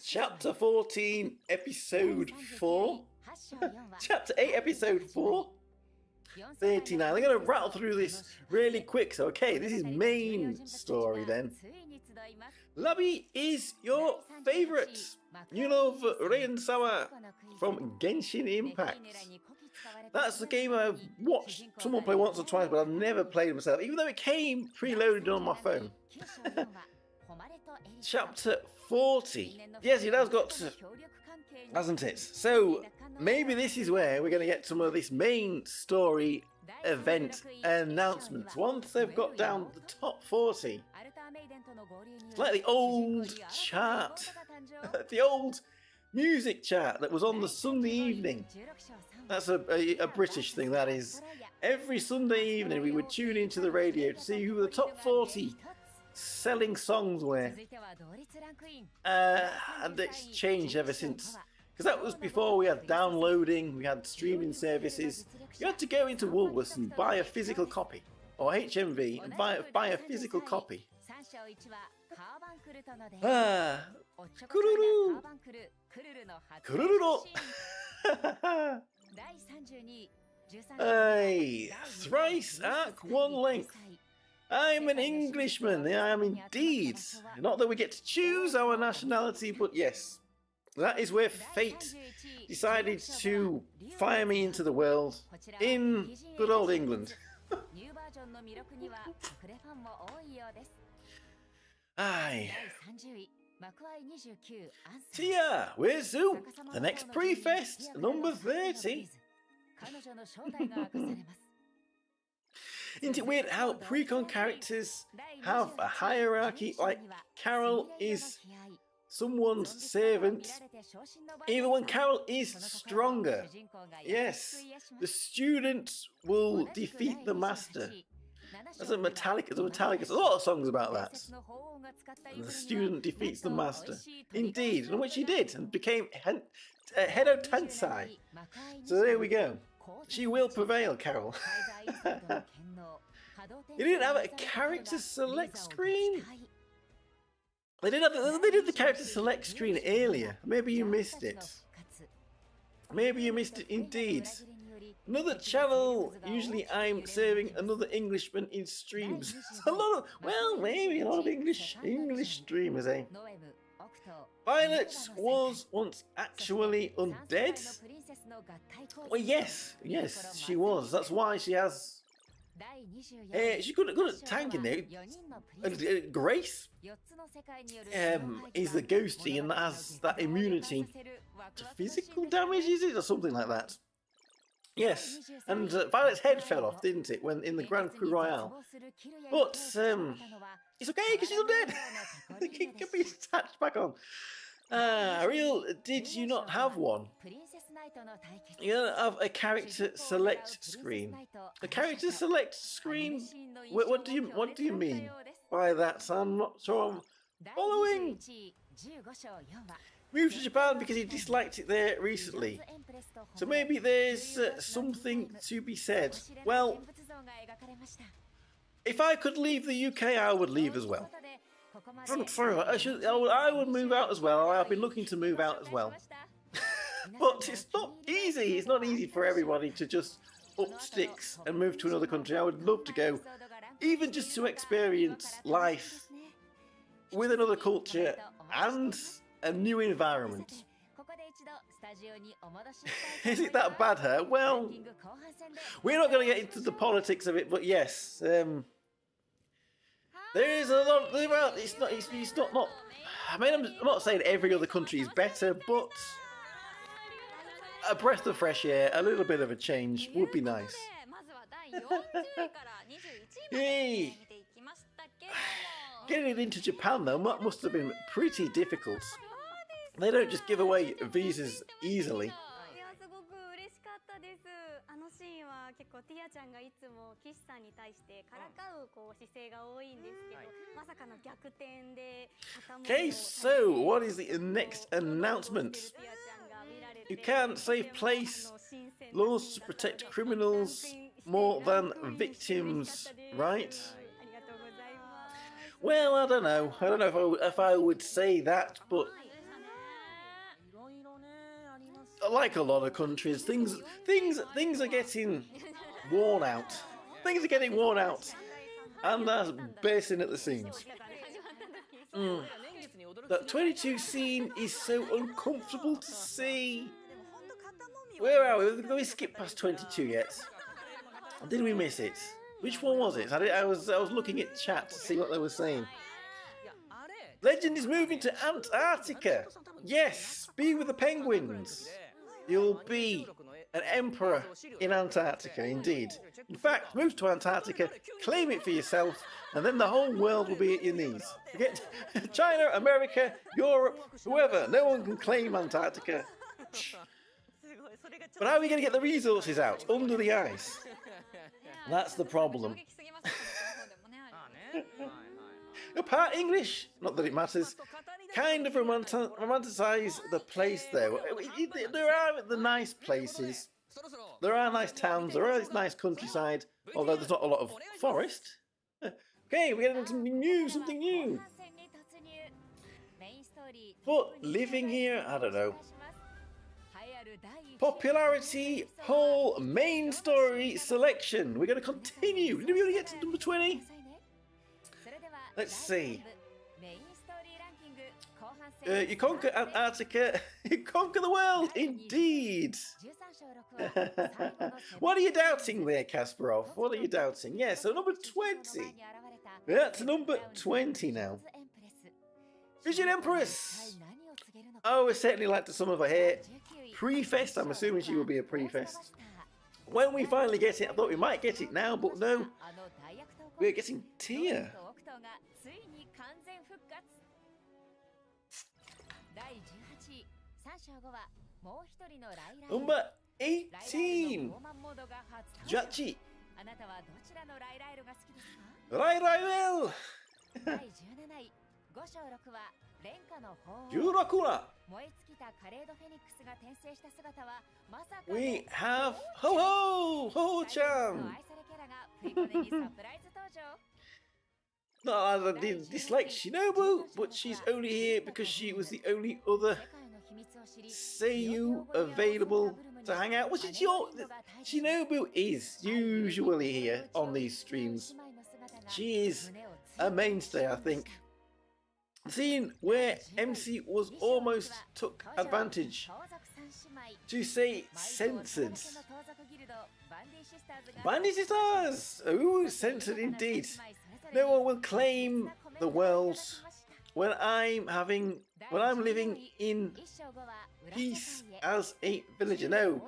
Chapter 14, episode 4. Chapter 8, episode 4. 39. They're going to rattle through this really quick. So, okay, this is main story then. Labby is your favourite. You love Reian-sama from Genshin Impact. That's the game I've watched someone play once or twice, but I've never played it myself, even though it came preloaded on my phone. Chapter 40. Yes, it has got, hasn't it? So maybe this is where we're going to get some of this main story event announcements. Once they've got down the top 40. It's like the old chart, the old music chart that was on the Sunday evening. That's a British thing, that is. Every Sunday evening we would tune into the radio to see who the top 40 selling songs were. And it's changed ever since. Because that was before we had downloading, we had streaming services. You had to go into Woolworths and buy a physical copy. Or HMV and buy a physical copy. Kururu! Kururu! Hey, thrice arc one length. I'm an Englishman, I am indeed. Not that we get to choose our nationality, but yes, that is where fate decided to fire me into the world in good old England. Aye. Tia, where's Zoo? The next prefest, number 30. Isn't it weird how precon characters have a hierarchy? Like Carol is someone's servant, even when Carol is stronger. Yes, the student will defeat the master. There's a Metallica, there's a lot of songs about that. And the student defeats the master. Indeed, and which he did, and became Hedo Tensai. So there we go. She will prevail, Carol. You didn't have a character select screen? They did the character select screen earlier. Maybe you missed it. Maybe you missed it indeed. Another channel. Usually I'm serving another Englishman in streams. A lot of, well, maybe a lot of English streamers, eh? Violet was once actually undead. Well, yes, she was. That's why she has. She's good at tanking there. Grace is the ghosty and has that immunity to physical damage, is it, or something like that? Yes, and Violet's head fell off, didn't it, when in the Grand Prix Royale? But it's okay because she's undead. It can be attached back on. Ariel, did you not have one? You don't have a character select screen. A character select screen? What do you mean by that? I'm not sure I'm following. Moved to Japan because he disliked it there recently. So maybe there's something to be said. Well, if I could leave the UK, I would leave as well. I would move out as well. I've been looking to move out as well. But it's not easy. It's not easy for everybody to just up sticks and move to another country. I would love to go, even just to experience life with another culture and a new environment. Is it that bad, huh? Well, we're not going to get into the politics of it, but yes, there is a lot. It's not. I mean, I'm not saying every other country is better, but a breath of fresh air, a little bit of a change would be nice. Yay! Getting into Japan though must have been pretty difficult. They don't just give away visas easily. すごく嬉しかったです。あのシーンは結構ティアちゃんがいつも岸さんに対してからかうこう姿勢が多いんですけど、まさかの逆転で。Okay, so what is the next announcement? You can't save place. Laws to protect criminals more than victims, right? Well, I don't know. I don't know if I would say that, but like a lot of countries, things are getting worn out. Things are getting worn out, and that's bursting at the seams. That 22 scene is so uncomfortable to see. Where are we? Did we skip past 22 yet? Or did we miss it? Which one was it? I was looking at chat to see what they were saying. Legend is moving to Antarctica. Yes, be with the penguins. You'll be an emperor in Antarctica, indeed. In fact, move to Antarctica, claim it for yourself, and then the whole world will be at your knees. Forget China, America, Europe, whoever. No one can claim Antarctica. But how are we going to get the resources out under the ice? That's the problem. Apart English, not that it matters. Kind of romanticize the place though. There are the nice places. There are nice towns. There is nice countryside. Although there's not a lot of forest. Okay, we're getting into something new. But living here, I don't know. Popularity poll main story selection. We're going to continue. Did we already get to number 20? Let's see. You conquer Antarctica, you conquer the world, indeed. What are you doubting there, Kasparov? What are you doubting? Yeah, so number 20. That's number 20 now. Vision Empress. Oh, I certainly like the sum of her hair. Prefest, I'm assuming she will be a prefest. When we finally get it, I thought we might get it now, but no. We're getting Tia. Number 18. Jachi. Rai Rai will. 16話 We have Ho Ho Chan. No, I didn't dislike Shinobu, but she's only here because she was the only other Seiyu available to hang out. Shinobu is usually here on these streams. She is a mainstay, I think. The scene where MC was almost took advantage to say censored. Bandy Sisters! Ooh, censored indeed. No one will claim the world when I'm living in peace as a villager. No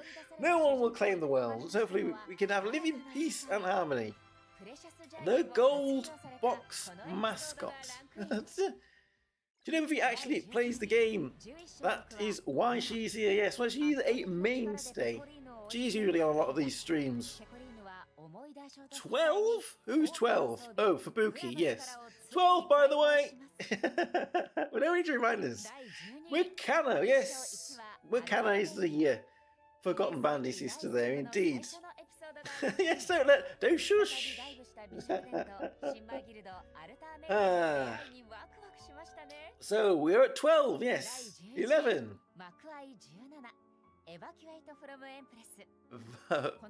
one will claim the world. So hopefully we can live in peace and harmony. The gold box mascot. Do you know if he actually plays the game? That is why she's here. Yes, well, she's a mainstay. She's usually on a lot of these streams. 12? Who's 12? Oh, Fubuki, yes. 12, by the way. We don't need to remind us. Wakana, yes. Wakana is the forgotten bandy sister there, indeed. Yes, don't shush. So we're at 12, yes. 11.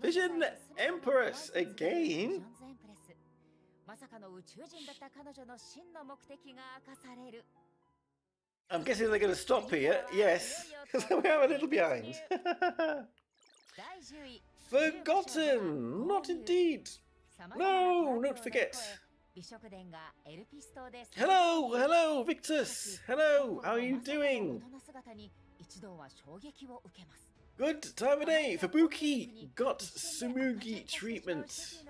Vision Empress again. I'm guessing they're going to stop here. Yes, because we are a little behind. Forgotten. Not indeed. No, don't forget. Hello, hello, Victus. Hello, how are you doing? Good time of day. Fubuki got Sumugi treatment.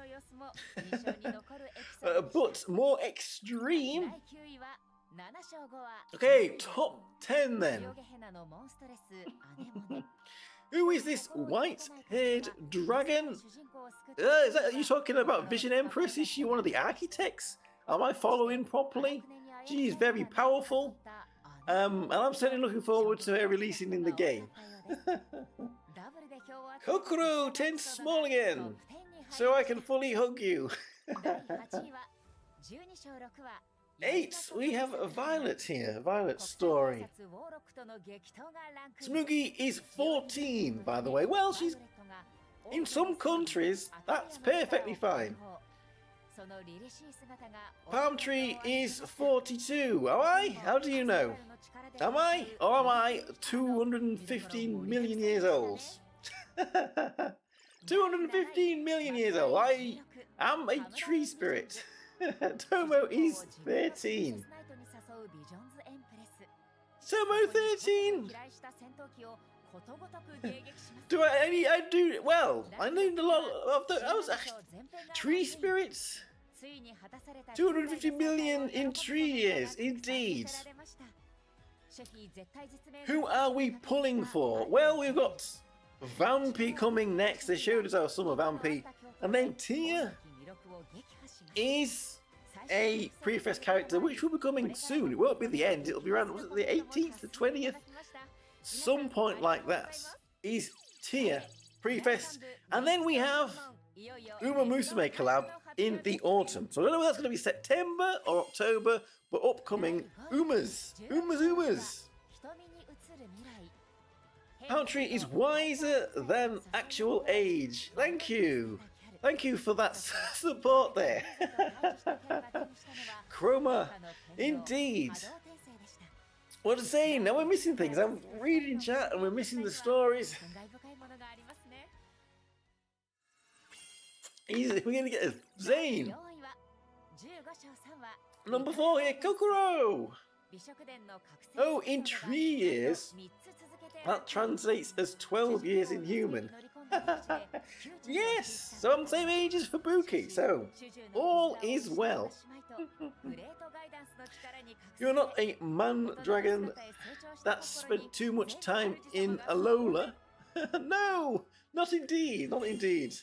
But more extreme. Okay, top 10 then. Who is this white-haired dragon? Are you talking about Vision Empress? Is she one of the architects? Am I following properly? She is very powerful. And I'm certainly looking forward to her releasing in the game. Kokoro turns small again, so I can fully hug you. 8, we have a Violet here, Violet story. Smugi is 14, by the way. Well, she's in some countries, that's perfectly fine. Palm Tree is 42. Am I? How do you know? Am I? Or am I 215 million years old? 215 million years old. I am a tree spirit. Tomo is 13. Tomo 13. I do well. I named a lot of those tree spirits. 250 million in 3 years, indeed. Who are we pulling for? Well, we've got Vampy coming next. They showed us our summer Vampy, and then Tia is a prefest character which will be coming soon. It won't be the end. It'll be around, was it the 18th, the 20th? Some point like that. Is Tia prefest, and then we have Uma Musume collab in the autumn. So I don't know whether that's going to be September or October, but upcoming Umas. Palm Tree is wiser than actual age. Thank you. Thank you for that support there. Chroma, indeed. What a saying. Now we're missing things. I'm reading chat and we're missing the stories. We're going to get a Zane. Number 4 here, Kokoro. Oh, in 3 years. That translates as 12 years in human. Yes, so I'm the same age as Fubuki, so all is well. You're not a man dragon that spent too much time in Alola. No, not indeed, not indeed.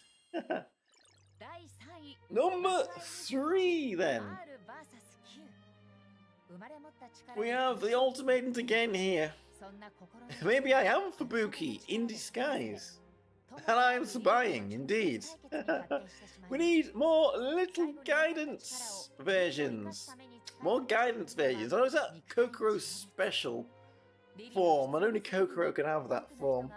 Number 3 then. We have the ultimatums again here. Maybe I am Fubuki in disguise. And I am spying, indeed. We need more little guidance versions. More guidance versions. Oh, is that Kokoro's special form? And only Kokoro can have that form.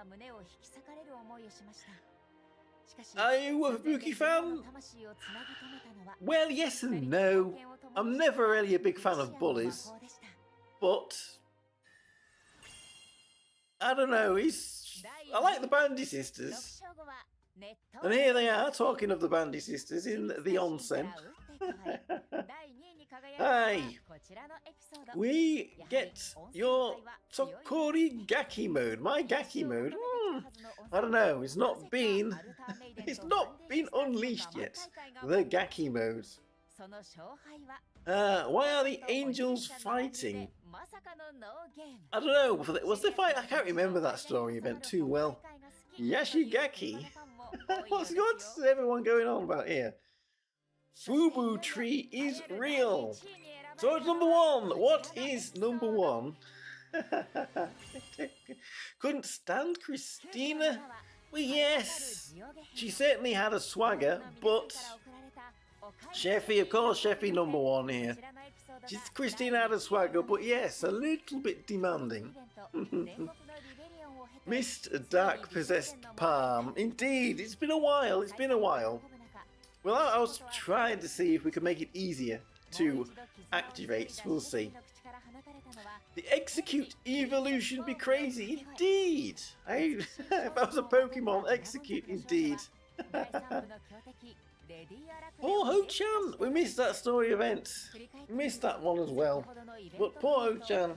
Are you a Fubuki fan? Well, yes and no. I'm never really a big fan of bullies. But I don't know, I like the Bandy Sisters. And here they are, talking of the Bandy Sisters in the onsen. Hi. We get your Tokkuri Gaki mode. My Gaki mode? I don't know, it's not been unleashed yet. The Gaki mode. Why are the angels fighting? I don't know. Was the fight? I can't remember that story event too well. Yashigaki? What's everyone going on about here? Fubu tree is real. So it's number 1. What is number 1? Couldn't stand Christina? Well, yes. She certainly had a swagger, but Sheffy, of course, Sheffy number 1 here. Christine had a swagger, but yes, a little bit demanding. Mist Dark Possessed Palm. Indeed, it's been a while, it's been a while. Well, I was trying to see if we could make it easier to activate, we'll see. The Execute evolution be crazy, indeed. If I was a Pokemon, Execute, indeed. Poor Ho-chan, we missed that story event. We missed that one as well. But poor Ho-chan.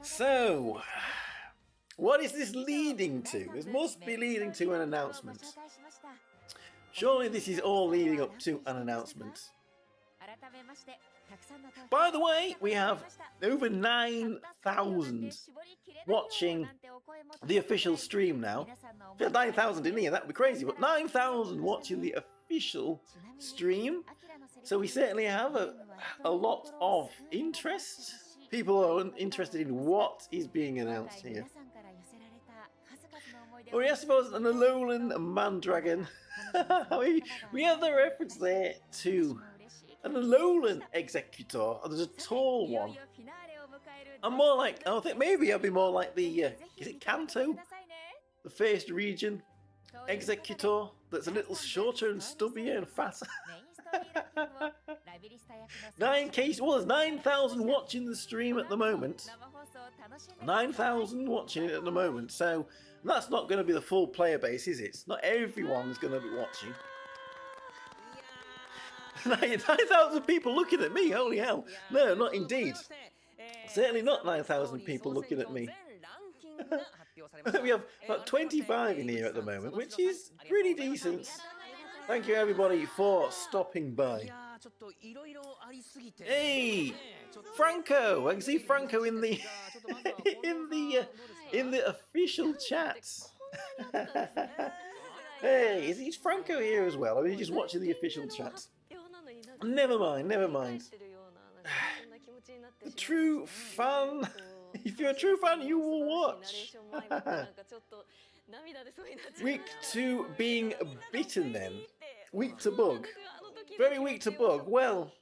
So, what is this leading to? This must be leading to an announcement. Surely this is all leading up to an announcement. By the way, we have over 9,000 watching the official stream now. If we had 9,000 in here, that would be crazy, but 9,000 watching the official stream. So we certainly have a lot of interest. People are interested in what is being announced here. Or yes, I suppose an Alolan Mandragon. We have the reference there to an Alolan Executor. There's a tall one. I'm more like, I think maybe I'll be more like the, is it Kanto? The first region Executor that's a little shorter and stubbier and faster. 9K, well, there's 9,000 watching the stream at the moment. 9,000 watching it at the moment, so that's not going to be the full player base, is it? Not everyone's going to be watching. 9,000 people looking at me, holy hell. No, not indeed. Certainly not 9,000 people looking at me. We have about 25 in here at the moment, which is pretty decent. Thank you everybody for stopping by. Hey, Franco! I can see Franco in the in the official chat. Hey, is Franco here as well? Or are you just watching the official chat? Never mind, never mind. The true fan. If you're a true fan, you will watch. Weak to being bitten then. Weak to bug. Very weak to bug. Well,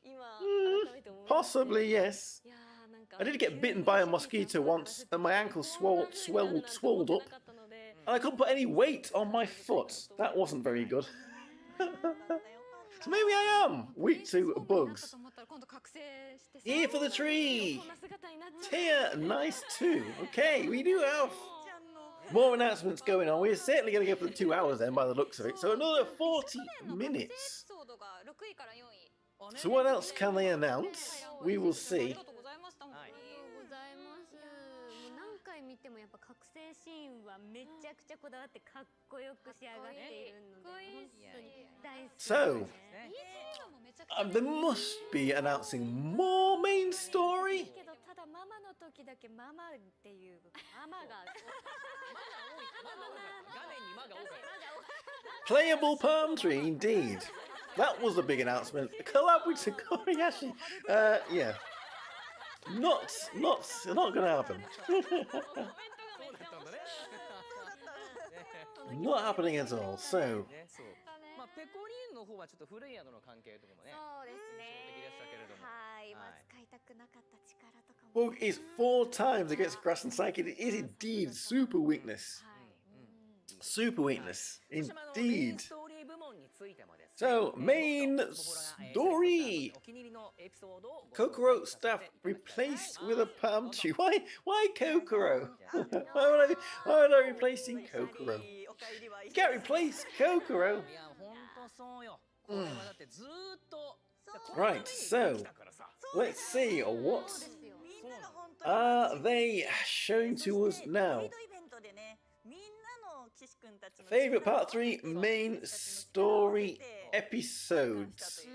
possibly yes. I did get bitten by a mosquito once and my ankle swelled up. And I couldn't put any weight on my foot. That wasn't very good. So maybe I am weak to bugs. Here for the tree. Tier, nice too. Okay, we do have more announcements going on. We're certainly going to go for the 2 hours then by the looks of it. So another 40 minutes. So what else can they announce? We will see. 見てもやっぱ覚醒シーンはめちゃくちゃこだわってかっこよく仕上がっているので本当に大好きですね。There must be announcing more main story. けどただママの時だけママっていうママが Playable palm tree, indeed. That was a big announcement. A collab with Tokkuri Yashi. Yeah. Not gonna happen. Not happening at all. So. Bug is 4 times against grass and psychic. It is indeed super weakness. Super weakness, indeed. So, main story. Kokoro staff replaced with a palm tree. Why Kokoro? Why would I replacing Kokoro? You can't replace Kokoro. Right, so let's see what are they showing to us now. Favorite part 3 main story episodes.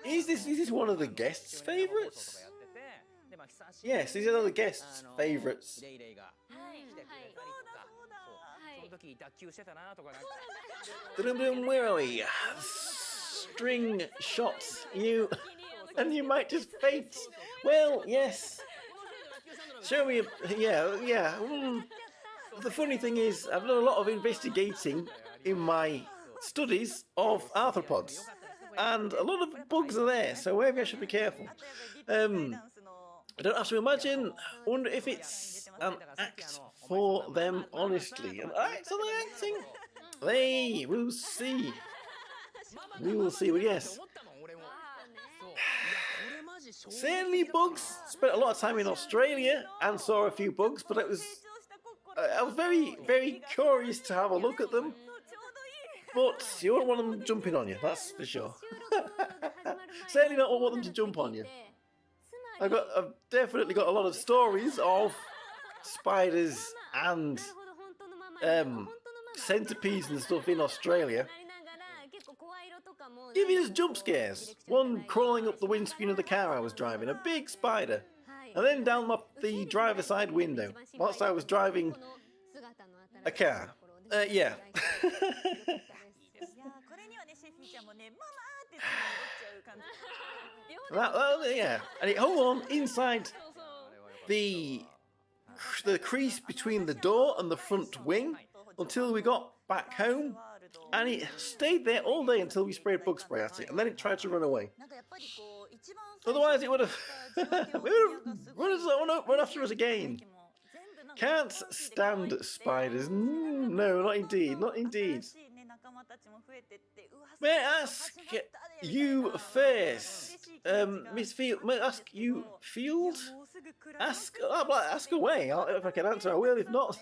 Is this one of the guests' favorites? Yes, these are the guests' favorites. Where are we? String shots, and you might just faint. Well, yes. Show me, yeah. the funny thing is, I've done a lot of investigating in my studies of arthropods, and a lot of bugs are there, so maybe I should be careful. I don't have to imagine. I wonder if it's an act for them, honestly. An act on the acting? They will see. We will see. Well, yes. Certainly bugs. Spent a lot of time in Australia and saw a few bugs, but I was very, very curious to have a look at them. But you don't want them jumping on you, that's for sure. Certainly not want them to jump on you. I've definitely got a lot of stories of spiders and centipedes and stuff in Australia, giving us jump scares. One crawling up the windscreen of the car I was driving, a big spider, and then down the driver's side window whilst I was driving a car. Yeah. Yeah, and it hung on inside the crease between the door and the front wing until we got back home, and it stayed there all day until we sprayed bug spray at it, and then it tried to run away. Otherwise it would have run after us again. Can't stand spiders. No, not indeed, not indeed. May I ask you first, Miss Field? May I ask you, Field? Ask away. If I can answer, I will. If not,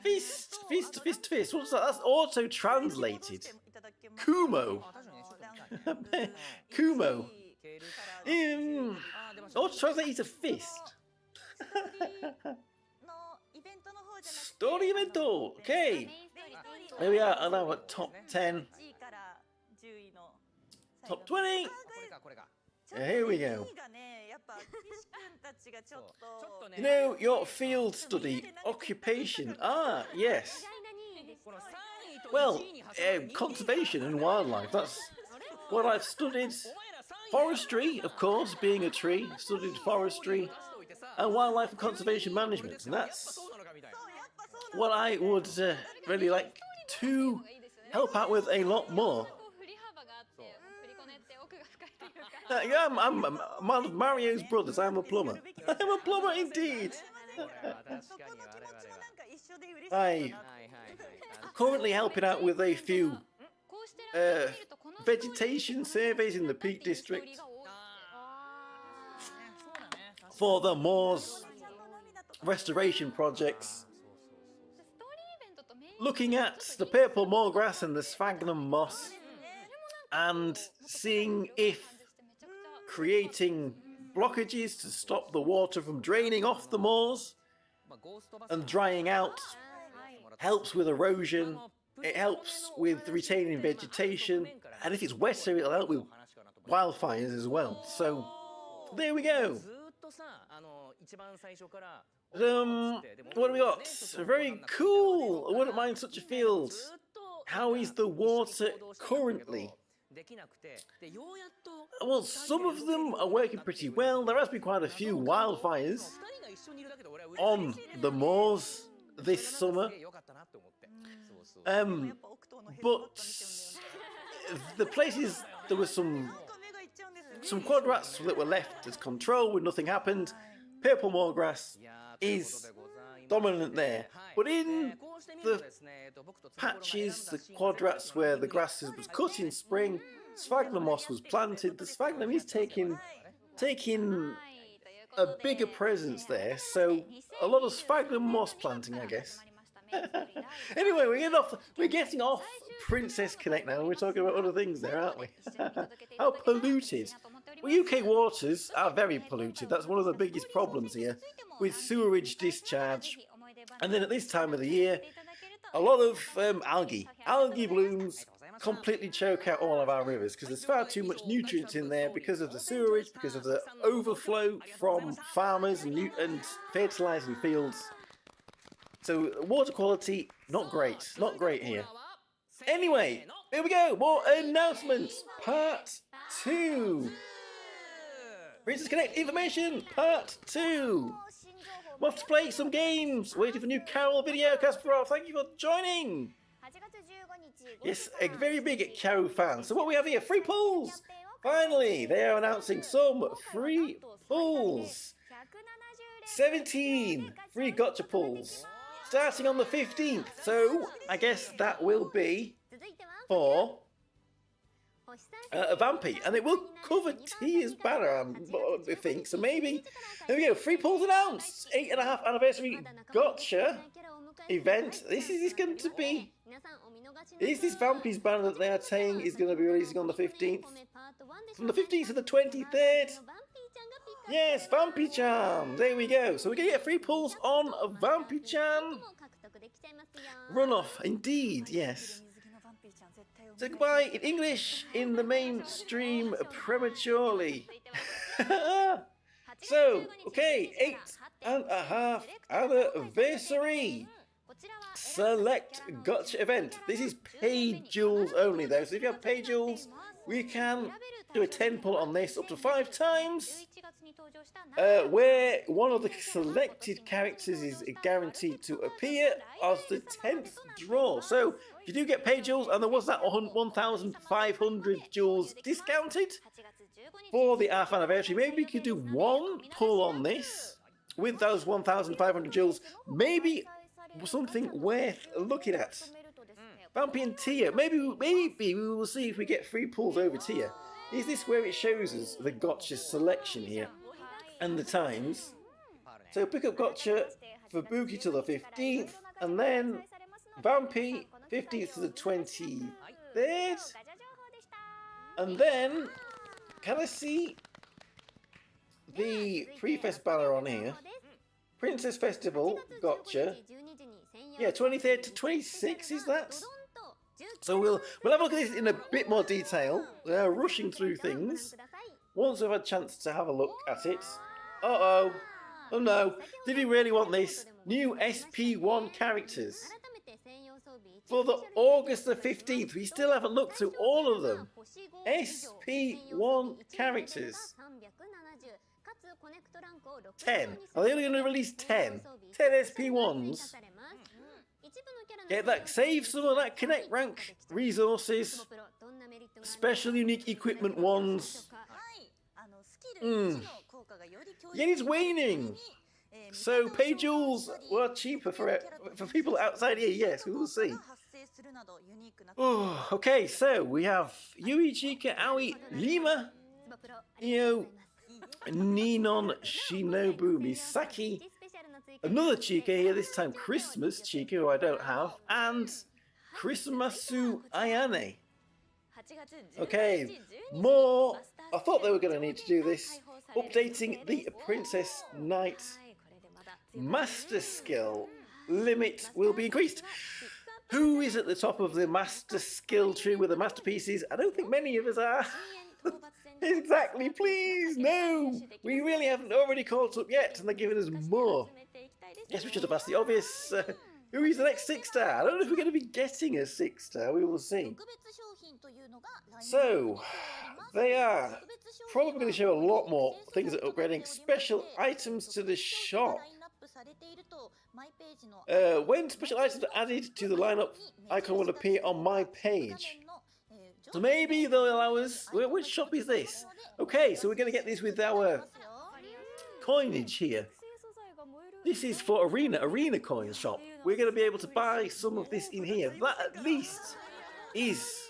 fist. What's that? That's auto-translated. Kumo. Kumo. Auto-translated to fist. Story event. Okay. Here we are now at top 10. Top 20. Here we go. You know, your field study, occupation. Ah, yes. Well, conservation and wildlife. That's what I've studied. Forestry, of course, being a tree. Studied forestry and wildlife and conservation management. And that's what I would really like to help out with a lot more. Yeah, I'm one of Mario's brothers. I'm a plumber. I'm a plumber indeed. I'm currently helping out with a few vegetation surveys in the Peak District for the moors restoration projects, looking at the purple moorgrass and the sphagnum moss, and seeing if creating blockages to stop the water from draining off the moors and drying out helps with erosion. It helps with retaining vegetation, and if it's wetter, it'll help with wildfires as well. So there we go. What do we got? Very cool. I wouldn't mind such a field. How is the water currently? Well, some of them are working pretty well. There has been quite a few wildfires on the moors this summer. But the places, there were some quadrats that were left as control when nothing happened. Purple moorgrass is dominant there. But in the patches, the quadrats where the grass was cut in spring, sphagnum moss was planted. The sphagnum is taking a bigger presence there, so a lot of sphagnum moss planting, I guess. Anyway, we're getting off Princess Connect now. We're talking about other things there, aren't we? How polluted. Well, UK waters are very polluted. That's one of the biggest problems here, with sewerage discharge. And then at this time of the year, a lot of algae. Algae blooms completely choke out all of our rivers because there's far too much nutrients in there because of the sewerage, because of the overflow from farmers and fertilizing fields. So water quality, not great. Not great here. Anyway, here we go. More announcements. Part 2. Princess Connect information. Part 2. I'm off to play some games. Waiting for new Carol video. Kasparov, thank you for joining. Yes, a very big Carol fan. So what we have here, free pulls. Finally, they are announcing some free pulls. 17 free gotcha pulls. Starting on the 15th. So I guess that will be for Vampy, and it will cover Tia's banner, I think. So maybe, there we go, free pulls announced. 8.5 anniversary gotcha event. This is going to be. Is this Vampy's banner that they are saying is going to be releasing on the 15th? From the 15th to the 23rd. Yes, Vampy-chan. There we go. So we're going to get free pulls on a Vampy-chan. Runoff, indeed, yes. So goodbye in English in the mainstream prematurely. So, okay, 8.5 anniversary select gotcha event. This is paid jewels only though. So if you have paid jewels, we can do a 10 pull on this up to 5 times. Where one of the selected characters is guaranteed to appear as the 10th draw. So if you do get paid jewels, and there was that 1,500 jewels discounted for the half anniversary, maybe we could do one pull on this with those 1,500 jewels. Maybe something worth looking at. Vampy and Tia. Maybe we will see if we get free pulls over Tia. Is this where it shows us the gotcha selection here and the times? So pick up gotcha for Buki till the 15th, and then Vampy 15th to the 23rd, and then can I see the prifest banner on here? Princess Festival gotcha. Yeah, 23rd to 26th is that? So we'll have a look at this in a bit more detail. They're rushing through things. Once we've had a chance to have a look at it. Uh-oh. Oh no. Did we really want this? New SP1 characters. For the August the 15th. We still haven't looked through all of them. SP1 characters. 10. Are they only going to release 10? 10 SP1s. Get that, save some of that connect rank resources. Special unique equipment ones. Yet it's waning. So pay jewels were cheaper for people outside here. Yes, we will see. Oh, okay, so we have Yui, Chika, Aoi, Lima, Io, Ninon, Shinobu, Misaki. Another Chika here, this time Christmas Chika, who I don't have, and Christmasu Ayane. Okay, more. I thought they were going to need to do this. Updating the Princess Knight Master Skill limit will be increased. Who is at the top of the Master Skill tree with the masterpieces? I don't think many of us are. Exactly, please, no. We really haven't already caught up yet, and they're giving us more. Yes, we should have asked the obvious. Who is the next 6-star? I don't know if we're going to be getting a 6-star. We will see. So, they are probably going to show a lot more things that are upgrading. Special items to the shop. When special items are added to the lineup, icon will appear on my page. So maybe they'll allow us. Which shop is this? Okay, so we're going to get this with our coinage here. This is for arena coin shop. We're going to be able to buy some of this in here. That at least is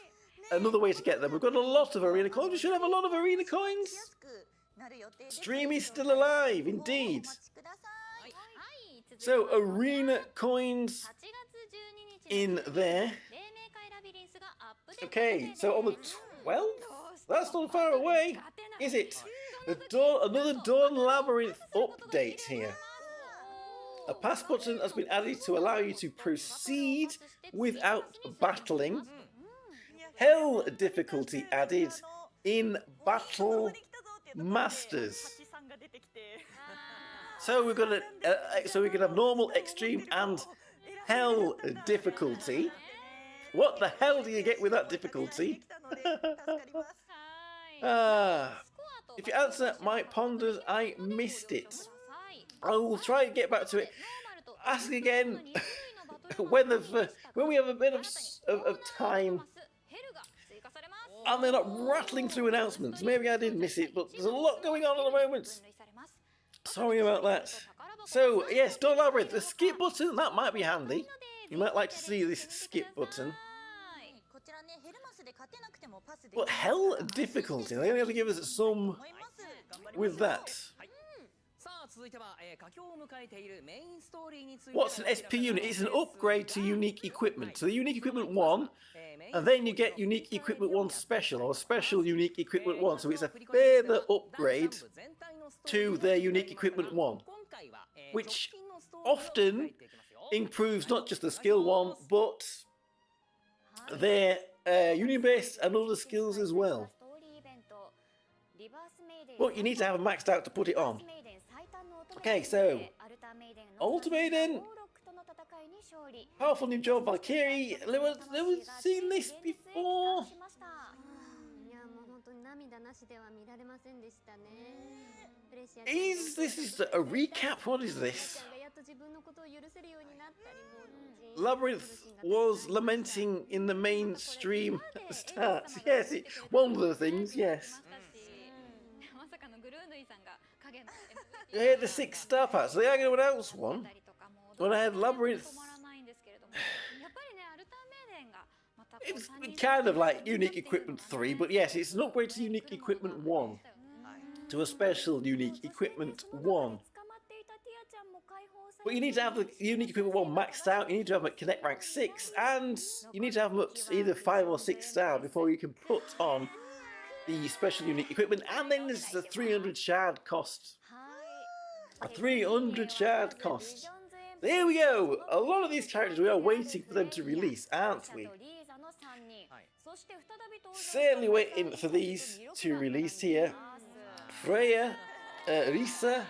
another way to get them. We've got a lot of arena coins. We should have a lot of arena coins. Stream is still alive, indeed. So arena coins in there. Okay, so on the 12th? That's not far away, is it? Another Dawn Labyrinth update here. A pass button has been added to allow you to proceed without battling. Hell difficulty added in Battle Masters. So we're gonna, we can have normal, extreme, and hell difficulty. What the hell do you get with that difficulty? If you answer my ponders, I missed it. I will try and get back to it. Ask again when we have a bit of time. And they're not rattling through announcements. Maybe I did miss it, but there's a lot going on at the moment. Sorry about that. So, yes, don't elaborate. The skip button, that might be handy. You might like to see this skip button. But hell difficulty. They only have to give us some with that. What's an SP unit? It's an upgrade to unique equipment. So the unique equipment 1, and then you get unique equipment 1 special, or special unique equipment 1. So it's a further upgrade to their unique equipment 1, which often improves not just the skill 1, but their union base and other skills as well. But you need to have it maxed out to put it on. Okay, so Ultimaiden, powerful new job, Valkyrie. We've seen this before. Is this a recap? What is this? Labyrinth was lamenting in the mainstream stats. Yes, one of the things, yes. I had the 6-star pack, so they are going to announce one. When I had Labyrinth, it's kind of like Unique Equipment 3, but yes, it's an upgrade to Unique Equipment 1. To a special Unique Equipment 1. But you need to have the Unique Equipment 1 maxed out, you need to have them at Connect Rank 6, and you need to have them at either 5 or 6 star before you can put on the special Unique Equipment, and then there's the 300 shard cost. A 300 shard cost. There we go! A lot of these characters we are waiting for them to release, aren't we? Certainly waiting for these to release here. Freya, Risa,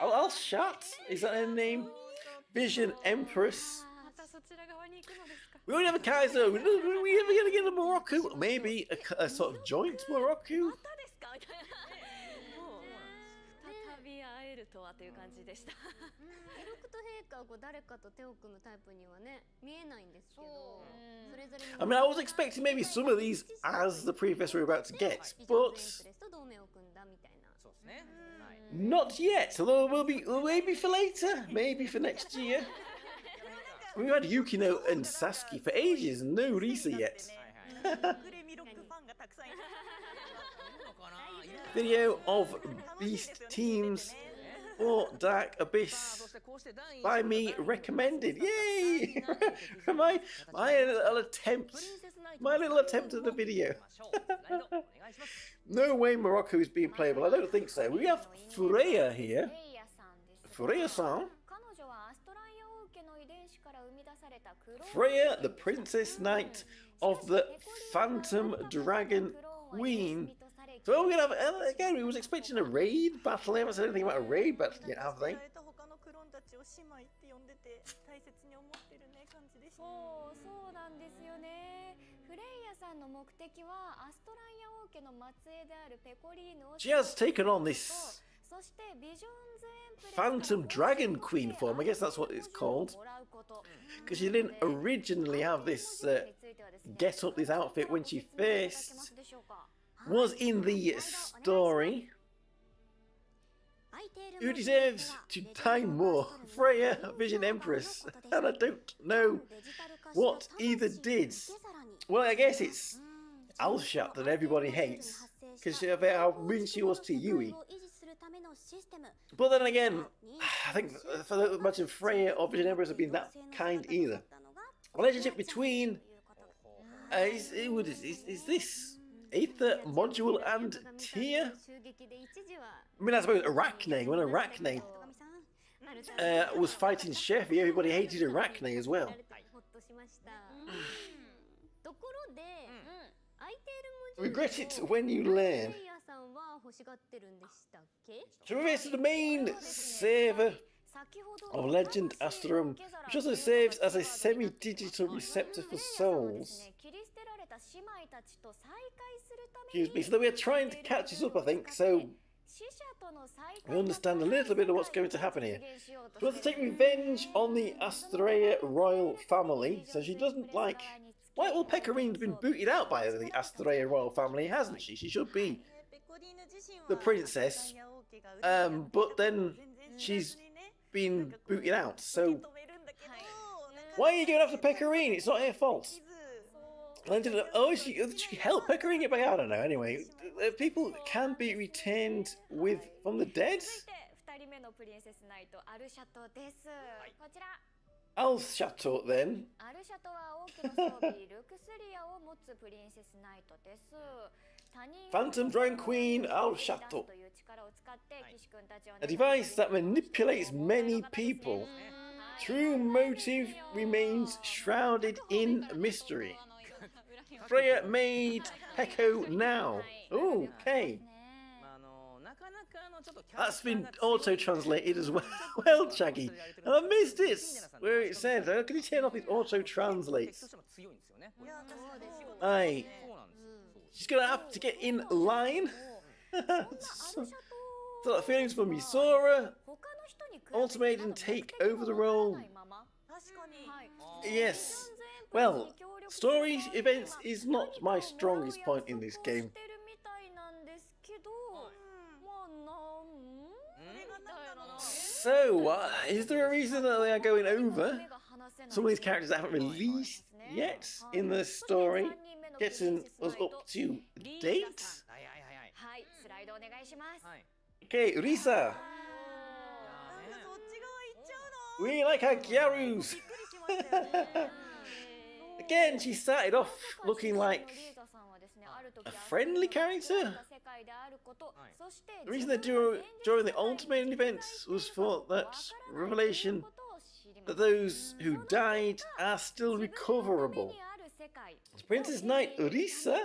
Al-Shat, is that her name? Vision Empress. We only have a Kaiser. Are we ever going to get a Morocco? Maybe a sort of joint Morocco? とはという感じでした。エルクと陛下は誰かと手を組むタイプにはね見えないんですけど、それぞれ I mean, I was expecting maybe some of these as the prefest we're about to get, but not yet. Although will be maybe for later, maybe for next year. We've had Yukino and Sasuke for ages, and no Risa yet. Video of Beast Teams for Dark Abyss by me recommended. Yay! my little attempt at the video. No way Morocco is being playable. I don't think so. We have Freya here. Freya-san. Freya, the Princess Knight of the Phantom Dragon Queen. So we're gonna have, again, we was expecting a raid battle. They haven't said anything about a raid battle yet, have they? そうなんですよね。フレイヤさんの目的はアストランヤ王家の末裔であるペコリーヌを She has taken on this Phantom Dragon Queen form. I guess that's what it's called. Because she didn't originally have this get up, this outfit when she first was in the story. Who deserves to die more? Freya, Vision Empress. And I don't know what either did. Well, I guess it's Al-Shat that everybody hates, because of how mean she was to Yui. But then again, I think for the much of Freya or Vision Empress have been that kind either. The relationship between is this Aether, Module, and Tyr? I mean, I suppose Arachne. When Arachne was fighting Sheffy, everybody hated Arachne as well. Regret it when you learn. To reverse to the main server of Legend Astrum, which also serves as a semi-digital receptor for souls. Excuse me, so we're trying to catch us up, I think, so I understand a little bit of what's going to happen here. She wants to take revenge on the Astrea royal family, so she doesn't like... Well, Pecorine's been booted out by the Astrea royal family, hasn't she? She should be the princess, but then she's been booted out, so... Why are you going after Pecorine? It's not her fault. She helped Pecorine get back out. I don't know. Anyway, people can be retained from the dead. Al's Chateau then. Phantom Dragon Queen Al's Chateau. A device that manipulates many people. True motive remains shrouded in mystery. Freya made Peko now. Ooh, okay. That's been auto-translated as well, Shaggy. And I missed it, where it said, can you turn off this auto-translates? Aye. She's going to have to get in line. So feelings for Misora. Ultimatum take over the role. Yes. Well, story events is not my strongest point in this game. So, is there a reason that they are going over some of these characters that haven't released yet in the story? Getting us up to date? Okay, Risa. We like her Gyarus. Again, she started off looking like a friendly character. The reason they during the Ultimate event was for that revelation that those who died are still recoverable. Princess Knight Risa,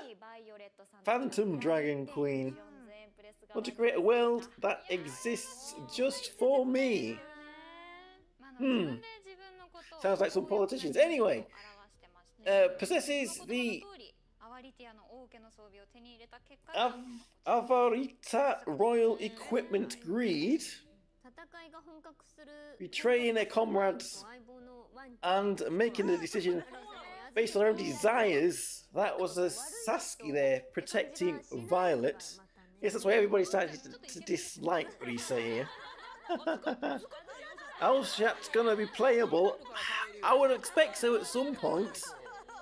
Phantom Dragon Queen, want to create a world that exists just for me. Sounds like some politicians. Anyway, possesses the Avarita royal equipment greed, betraying their comrades and making a decision based on their own desires. That was a Sasuke there protecting Violet. Yes, that's why everybody started to dislike Risa here. Alshat's gonna be playable. I would expect so at some point.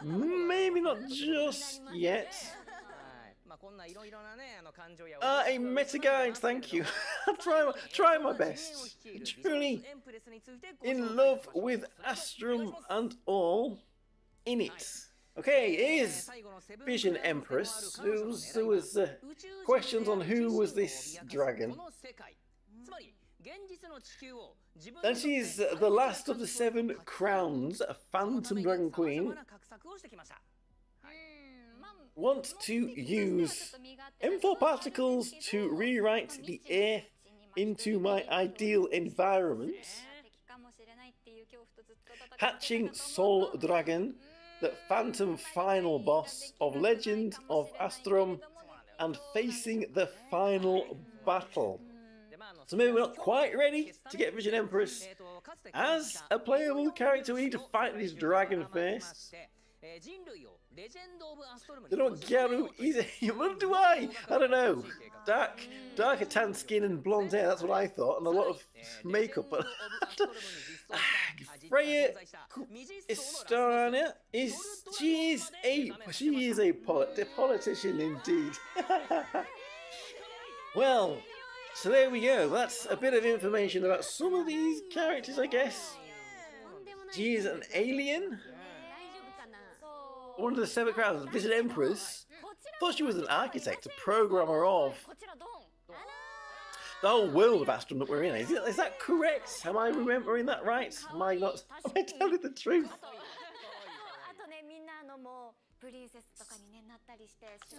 Maybe not just yet. A meta guide, thank you. I'll try my best. Truly in love with Astrum and all in it. Okay, here's Vision Empress. There was questions on who was this dragon. And she's the last of the 7 crowns, a Phantom Dragon Queen. Want to use M4 particles to rewrite the Earth into my ideal environment. Hatching Soul Dragon, the Phantom final boss of Legend of Astrum, and facing the final battle. So maybe we're not quite ready to get Vision Empress as a playable character. We need to fight these dragon first. You know what Gyaru is? What do I don't know. Darker tan skin and blonde hair, that's what I thought, and a lot of makeup. But Freya Istana she is a politician indeed. Well, so there we go. That's a bit of information about some of these characters, I guess. She is an alien. One of the 7 crowns, Vision Empress. Thought she was an architect, a programmer of the whole world of Astrum that we're in. Is that correct? Am I remembering that right? Am I telling the truth?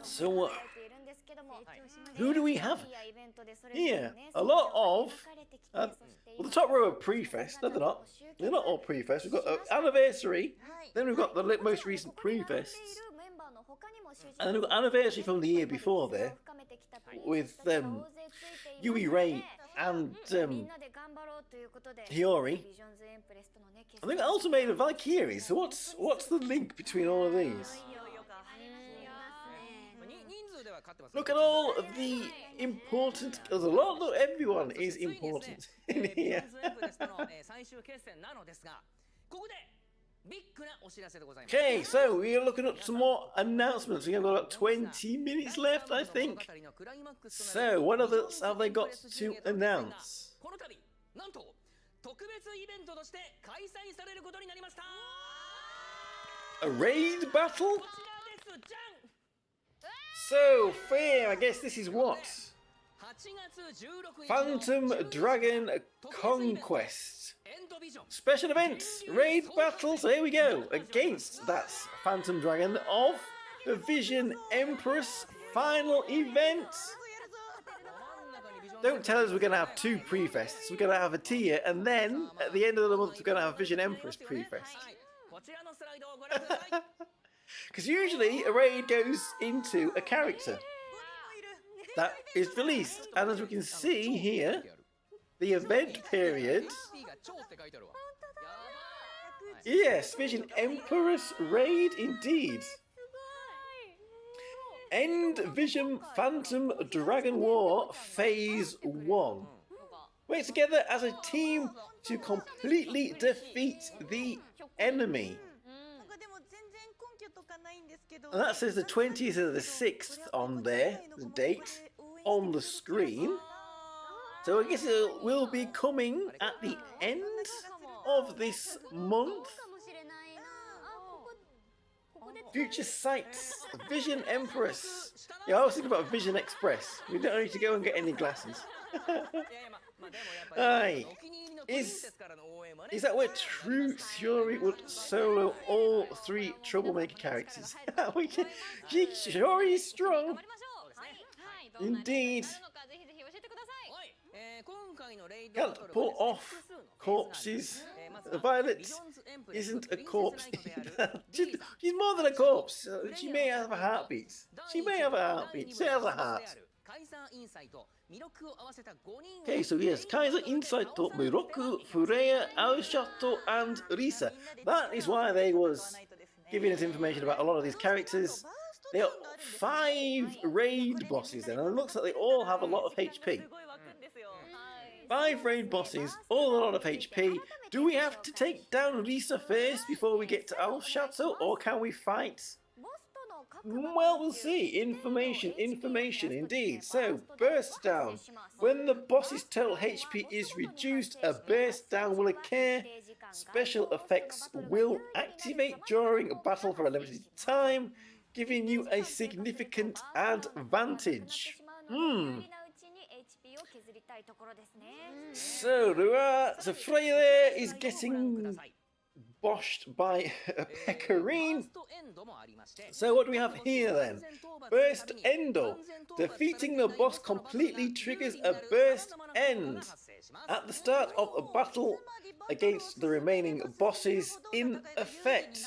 So, who do we have here? A lot of... well, the top row are prefest. No, they're not. They're not all prefest. We've got anniversary. Then we've got the most recent prefests. And then we've got anniversary from the year before there. with Yui Ray and Hiyori. I think I also made a Valkyrie. So what's the link between all of these? Look at all of the important. There's a lot. Look, everyone is important in here. Okay, so we are looking at some more announcements. We have got about 20 minutes left, I think. So, what else have they got to announce? A raid battle? So, fair, I guess this is what? Phantom Dragon Conquest. Special events, raid battles, here we go. Against that Phantom Dragon of the Vision Empress final event. Don't tell us we're going to have 2 prefests. We're going to have a tier, and then at the end of the month we're going to have Vision Empress prefest. Because usually a raid goes into a character that is released, and as we can see here, the event period. Yes, Vision Empress raid indeed. End Vision Phantom Dragon War Phase 1. Work together as a team to completely defeat the enemy. And that says the 20th of the 6th on there, the date on the screen. So I guess it will be coming at the end of this month. Future sites, Vision Empress. Yeah, I was thinking about Vision Express. We don't need to go and get any glasses. Aye. Is that where True Fury would solo all 3 troublemaker characters? Fury is strong. Indeed. Can't pull off corpses. Violet isn't a corpse. She's more than a corpse. She may have a heartbeat. She may have a heartbeat. She has a heart. Okay, so yes, Kaiser, Insight, Miroku, Fureya, Aoshato, and Risa. That is why they was giving us information about a lot of these characters. They got 5 raid bosses then, and it looks like they all have a lot of HP. 5 raid bosses, all a lot of HP. Do we have to take down Risa first before we get to Aoshato, or can we fight? Well, we'll see. Information indeed. So, burst down. When the boss's total HP is reduced, a burst down will occur. Special effects will activate during a battle for a limited time, giving you a significant advantage. So Freya there is getting boshed by a pecorine. So what do we have here then? Burst Endo. Defeating the boss completely triggers a burst end. At the start of a battle against the remaining bosses in effect.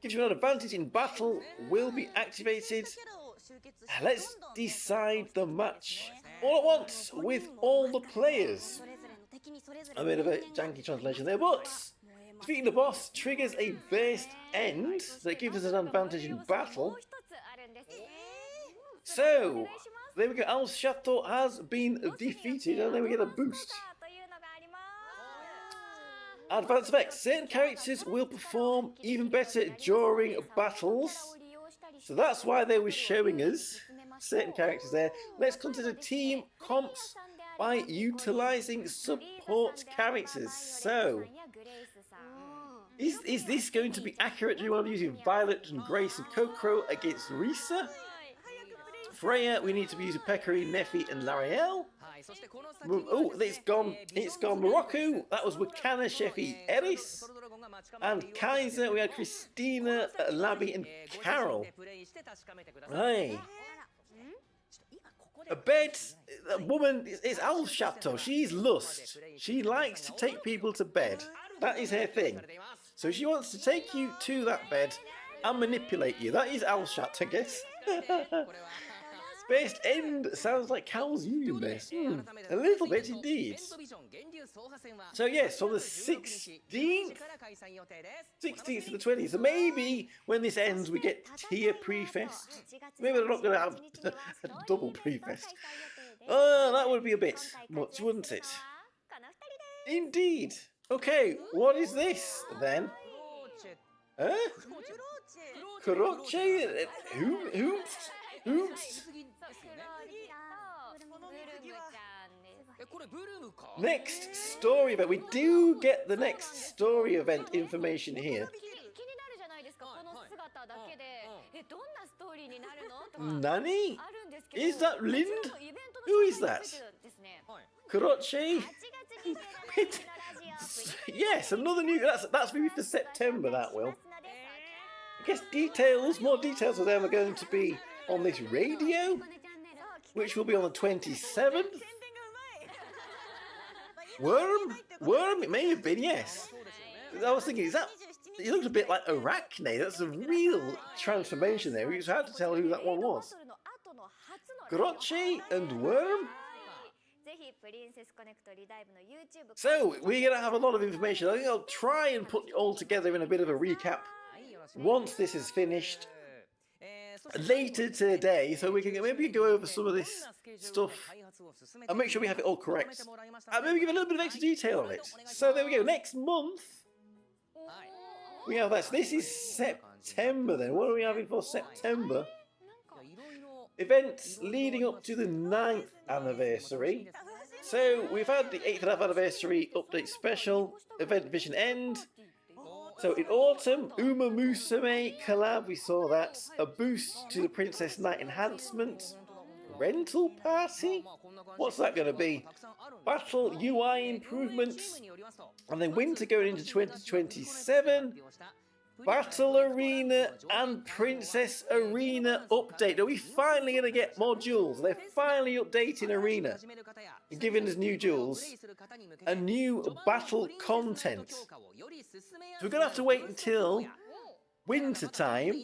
Gives you an advantage in battle, will be activated. Let's decide the match all at once with all the players. A bit of a janky translation there, but defeating the boss triggers a burst end that gives us an advantage in battle. So, there we go, Aoshato has been defeated, and then we get a boost. Advanced effects. Certain characters will perform even better during battles. So that's why they were showing us certain characters there. Let's consider team comps by utilising support characters. So, is this going to be accurate? Do you want to be using Violet and Grace and Kokoro against Risa? Freya, we need to be using Pecorine, Nefi and Lariel. Oh, it's gone Morocco. That was Wakana, Shefi, Eris. And Kaiser, we had Christina, Labby and Carol. Hey. A bed, a woman, is Aoshato. She's lust. She likes to take people to bed. That is her thing. So she wants to take you to that bed and manipulate you. That is Aoshato, I guess. Best end sounds like Cal's Union Best. A little bit indeed. So yes, on the 16th to the 20th. So maybe when this ends we get tier prefest. Maybe they're not going to have a double prefest. Oh, that would be a bit much, wouldn't it? Indeed. Okay, what is this then? Huh? Croce? Hoops? Hoops? Next story event. We do get the next story event information here. Nani? Is that Lind? Who is that? Croce? Yes, another new. That's maybe for September. That will. I guess more details of them are going to be on this radio, which will be on the 27th. Worm? It may have been, yes. I was thinking, it looks a bit like Arachne. That's a real transformation there. It's hard to tell who that one was. Croce and Worm? So, we're going to have a lot of information. I think I'll try and put it all together in a bit of a recap once this is finished later today, so we can maybe go over some of this stuff and make sure we have it all correct. And maybe give a little bit of extra detail on it. So there we go. Next month, we have that. So this is September then. What are we having for September? Events leading up to the 9th anniversary. So we've had the 8th anniversary update special, event vision end. So in autumn, Uma Musume collab, we saw that. A boost to the Princess Knight enhancement. Rental party? What's that going to be? Battle UI improvements. And then winter going into 2027. Battle Arena and Princess Arena update. Are we finally going to get more jewels? They're finally updating Arena and giving us new jewels and new battle content. So we're going to have to wait until winter time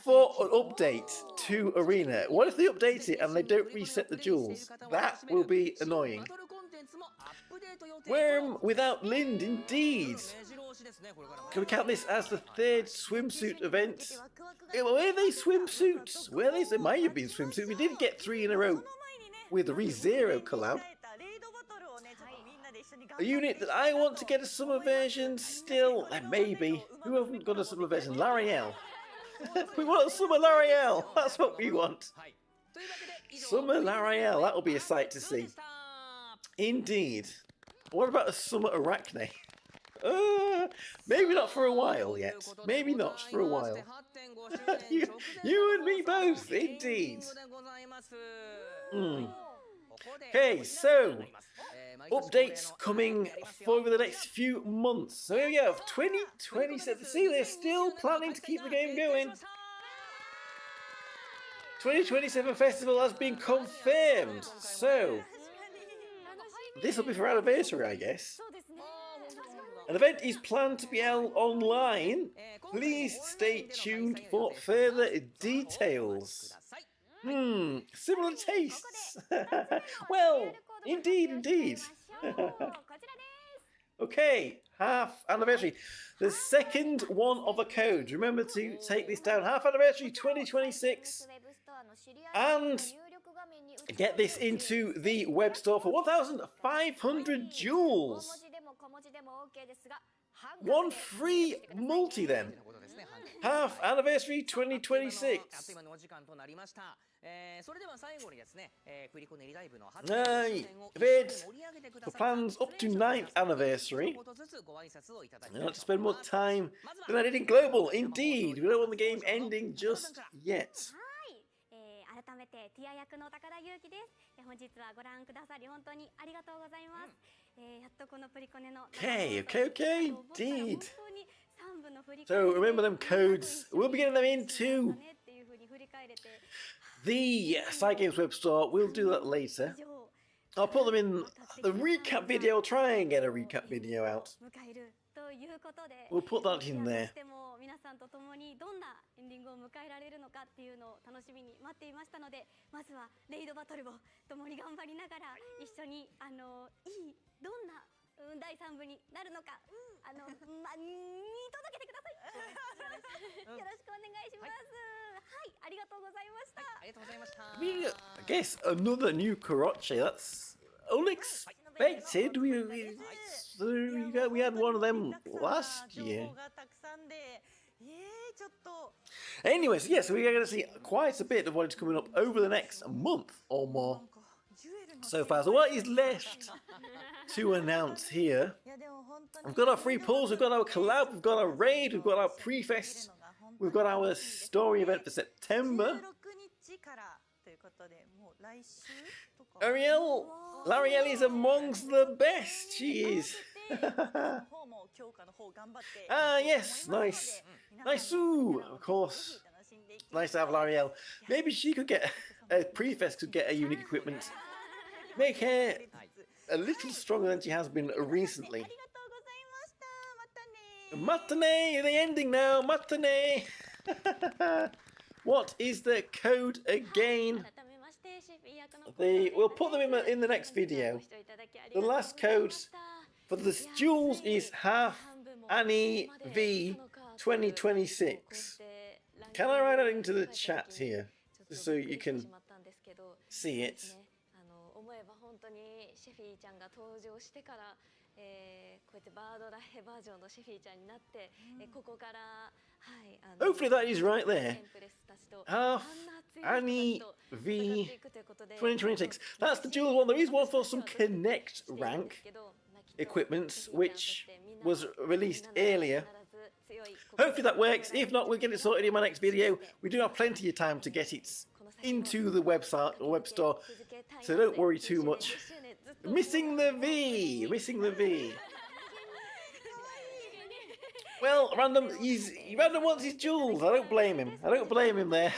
for an update to Arena. What if they update it and they don't reset the jewels? That will be annoying. Worm without Lind, indeed. Can we count this as the 3rd swimsuit event? Were they swimsuits? They might have been swimsuits. We did get 3 in a row with the ReZero collab. A unit that I want to get a summer version still. Maybe. Who haven't got a summer version? L'Oreal. We want a summer L'Oreal. That's what we want. Summer L'Oreal. That'll be a sight to see. Indeed. What about a summer Arachne? Maybe not for a while yet. Maybe not for a while. you and me both, indeed. Okay, so updates coming for over the next few months. So here we go, 2027. See, they're still planning to keep the game going. 2027 festival has been confirmed. So this will be for anniversary, I guess. An event is planned to be held online. Please stay tuned for further details. Similar tastes. Well, indeed. Okay, half anniversary. The second one of a code. Remember to take this down. Half anniversary 2026. And get this into the web store for 1,500 jewels. One free multi then. Half anniversary 2026. Vid for plans up to 9th anniversary. Not to spend more time than I did in Global. Indeed, we don't want the game ending just yet. 改めてティア役の高田裕樹です。本日はご覧くださり本当にありがとうございます。やっとこのプリコネの Okay, indeed. So remember them codes. We'll be getting them into the Side Games web store. We'll do that later. I'll put them in the recap video. I'll try and get a recap video out. We'll put that in there. にどんなエンディングを迎えられるのかっていうのを楽しみに待っていましたので、まずはレイドバトルを共に頑張りながら一緒にどんな第3部になるのか見届けてください。よろしくお願いします。はい、ありがとうございました。ありがとうございました。I guess another new Karachi. That's unexpected. We had one of them last year. Anyways, yes, we are going to see quite a bit of what is coming up over the next month or more so far. So what is left to announce here? We've got our free pulls, we've got our collab, we've got our raid, we've got our prefest, we've got our story event for September. L'Ariel is amongst the best. She is. Ah, yes, nice. Nice, ooh, of course. Nice to have L'Ariel. Maybe she could get a prefest, could get a unique equipment. Make her a little stronger than she has been recently. Matinee, the ending now. Matinee. What is the code again? We'll put them in the next video. The last code for the jewels is half Annie V 2026. Can I write that into the chat here, just so you can see it? 思えば本当にシェフィーちゃんが登場してから、こうやってバードラヘバージョンのシェフィーちゃんになって、ここからはい。Hopefully that is right there. Half Annie V 2026. That's the jewel one. There is one for some Connect rank equipment, which was released earlier. Hopefully that works. If not, we'll get it sorted in my next video. We do have plenty of time to get it into the website or web store, so don't worry too much. Missing the V. Well, Random wants his jewels. I don't blame him there.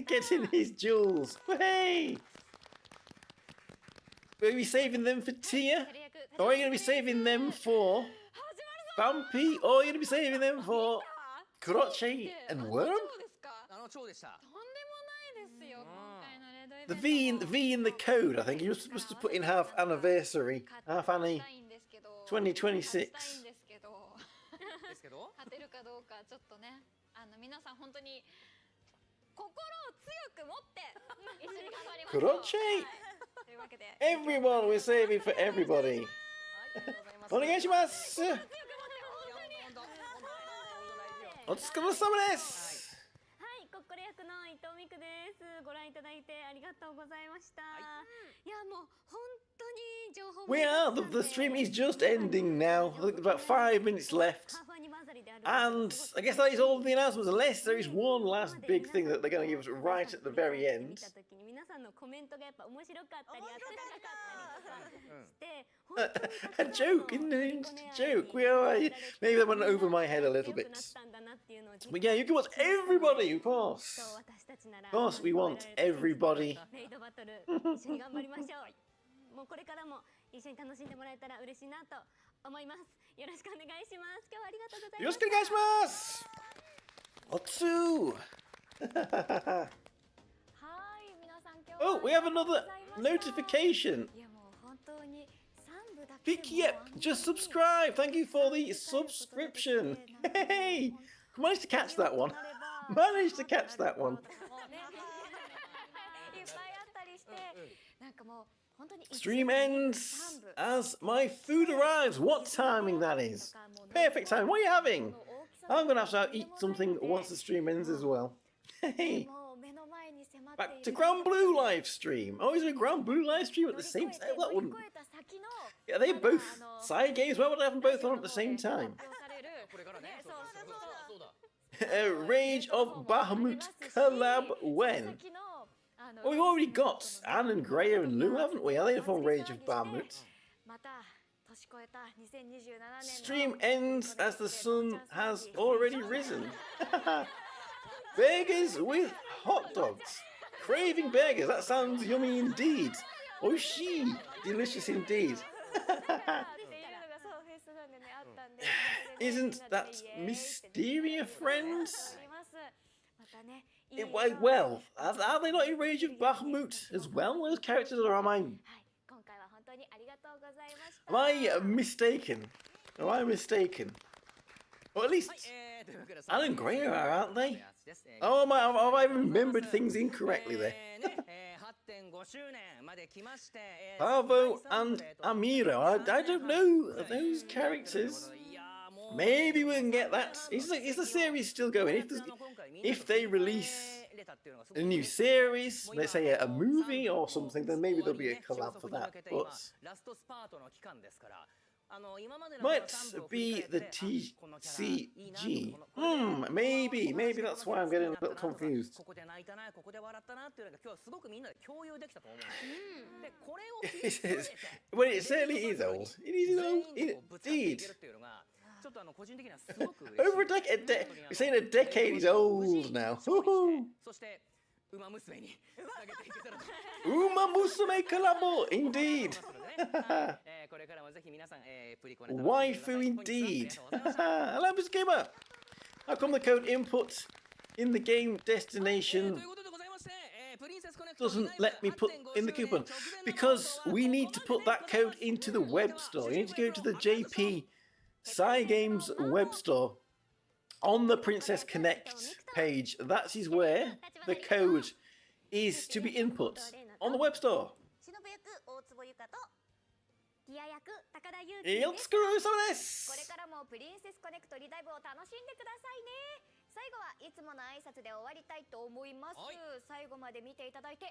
Getting his jewels. Hey! Are we saving them for Tia? Or are you going to be saving them for Vampy? Or are you going to be saving them for Karachi and Worm? The V in the code, I think. You're supposed to put in half anniversary. Half Annie 2026. 勝てるかどうかちょっとね、皆さん本当に心を強く持って一緒に頑張りましょう。Karachi! というわけで Everyone, we're saving for everybody. お願いします。お疲れ様です。はい、コッコレ役の伊藤美久です。ご覧いただいてありがとうございました。いやもう本当に情報 We are. The stream is just ending now. I think about 5 minutes left. And I guess that is all the announcements, unless there is one last big thing that they're going to give us right at the very end. A joke, isn't it? A joke. Maybe that went over my head a little bit. But yeah, you can watch everybody, of course. Of course, we want everybody. もうこれからも一緒に楽しんでもらえたら嬉しいなと思います。よろしくお願いします。今日はありがとうございます。よろしくお願いします。おつー。はい、皆さん今日は Oh, we have another notification. いやもう本当に3部だけでも Yep, just subscribe. Thank you for the subscription. Hey, managed to catch that one. Managed to catch that one. いっぱいあったりして、なんかもう Stream ends as my food arrives. What timing that is. Perfect time. What are you having? I'm going to have to eat something once the stream ends as well. Hey. Back to Grand Blue live stream. Oh, is there a Grand Blue live stream at the same time? That wouldn't... Yeah, they both side games. Why would I have them both on at the same time? Rage of Bahamut collab when? Well, we've already got Anne and Greya and Lou, haven't we? Are they from Rage of Bahamut? Stream ends as the sun has already risen. Burgers with hot dogs. Craving burgers, that sounds yummy indeed. Oishi, delicious indeed. Isn't that Mysteria, friends? Well, are they not in Rage of Bakhmut as well, those characters, or am I mistaken? Am I mistaken? Or at least Alan Gray are, aren't they? Oh, have I remembered things incorrectly there? Pavo and Amiro, I don't know those characters. Maybe we can get that. Is the series still going? If they release a new series, let's say a movie or something, then maybe there'll be a collab for that. But might be the TCG. Maybe that's why I'm getting a little confused. Well, it certainly is old. It is old, indeed. Over a decade. We're saying a decade is old now. Uma Musume collabo, indeed. Waifu indeed. Hello, Mr. Gamer. How come the code input in the game destination doesn't let me put in the coupon? Because we need to put that code into the web store. You need to go to the JP Cygames web store on the Princess Connect page. That is where the code is to be input on the web store.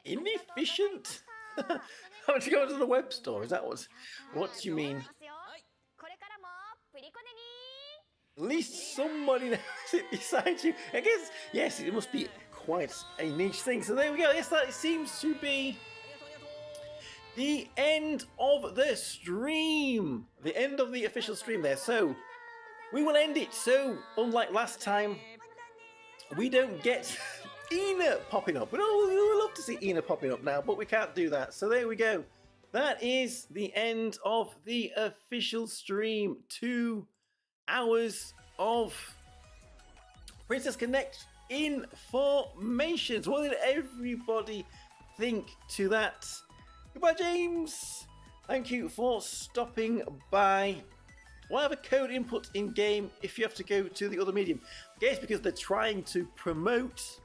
Inefficient? How to go to the web store? Is that what do you mean? At least somebody knows it besides you. I guess, yes, it must be quite a niche thing. So there we go. Yes, that seems to be the end of the stream. The end of the official stream there. So we will end it. So unlike last time, we don't get Ina popping up. We would love to see Ina popping up now, but we can't do that. So there we go. That is the end of the official stream. 2 hours of Princess Connect informations. What did everybody think to that? Goodbye, James. Thank you for stopping by. We'll have a code input in game if you have to go to the other medium. I guess because they're trying to promote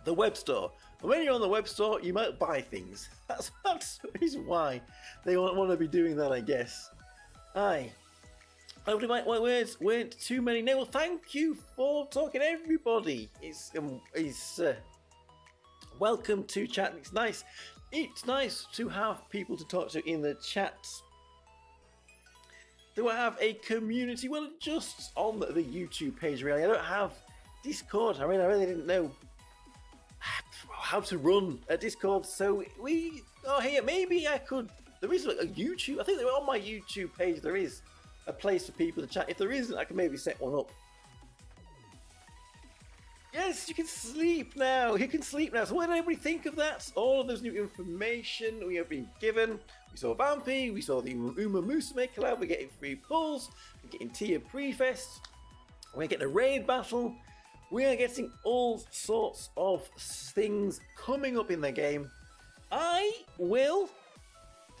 the web store. And when you're on the web store, you might buy things. That's the reason why they want to be doing that, I guess. Aye. Hopefully my words weren't too many. No, well, thank you for talking, everybody. It's welcome to chat. It's nice. It's nice to have people to talk to in the chat. Do I have a community? Well, just on the YouTube page, really. I don't have Discord. I really didn't know how to run a Discord. So maybe I could. There is a YouTube. I think on my YouTube page there is a place for people to chat. If there isn't, I can maybe set one up. Yes, you can sleep now. You can sleep now. So what did everybody think of that? All of this new information we have been given. We saw Vampy, we saw the Uma Musume collab, we're getting free pulls, we're getting tier prefest, we're getting a raid battle, we are getting all sorts of things coming up in the game. I will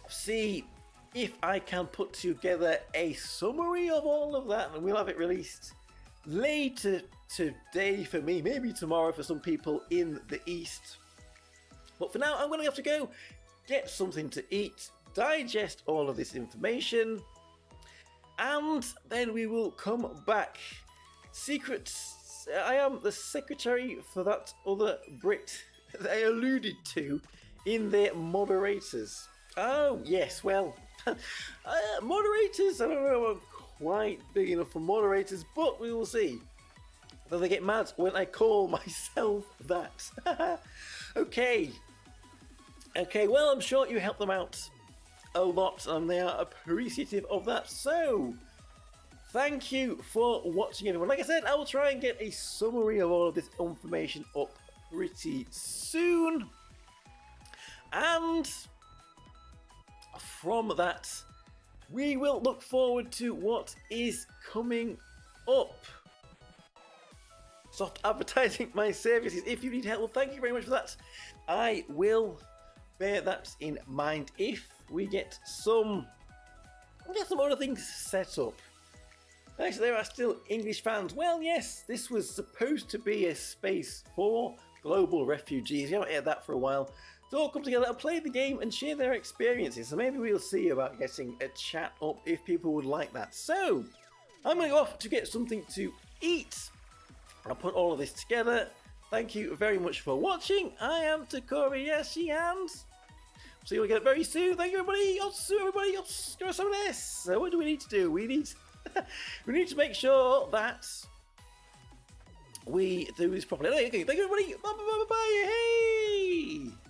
see if I can put together a summary of all of that, and we'll have it released later today for me, maybe tomorrow for some people in the East. But for now, I'm going to have to go get something to eat, digest all of this information, and then we will come back. Secrets. I am the secretary for that other Brit they alluded to in their moderators. Oh, yes, well, moderators, I don't know, I'm quite big enough for moderators, but we will see. Though they get mad when I call myself that. Okay, well, I'm sure you helped them out a lot, and they are appreciative of that. So, thank you for watching, everyone. Like I said, I will try and get a summary of all of this information up pretty soon. And from that, we will look forward to what is coming up. soft advertising my services. If you need help, well, thank you very much for that. I will bear that in mind if we get some other things set up. Actually, there are still English fans. Well, yes, this was supposed to be a space for global refugees. You haven't had that for a while. To all come together and play the game and share their experiences. So maybe we'll see about getting a chat up if people would like that. So, I'm going to go off to get something to eat. I'll put all of this together. Thank you very much for watching. I am Tokkuri Yashi and see you again very soon. Thank you, everybody. So what do we need to do? We need to make sure that we do this properly. Okay, thank you, everybody. Bye. Hey.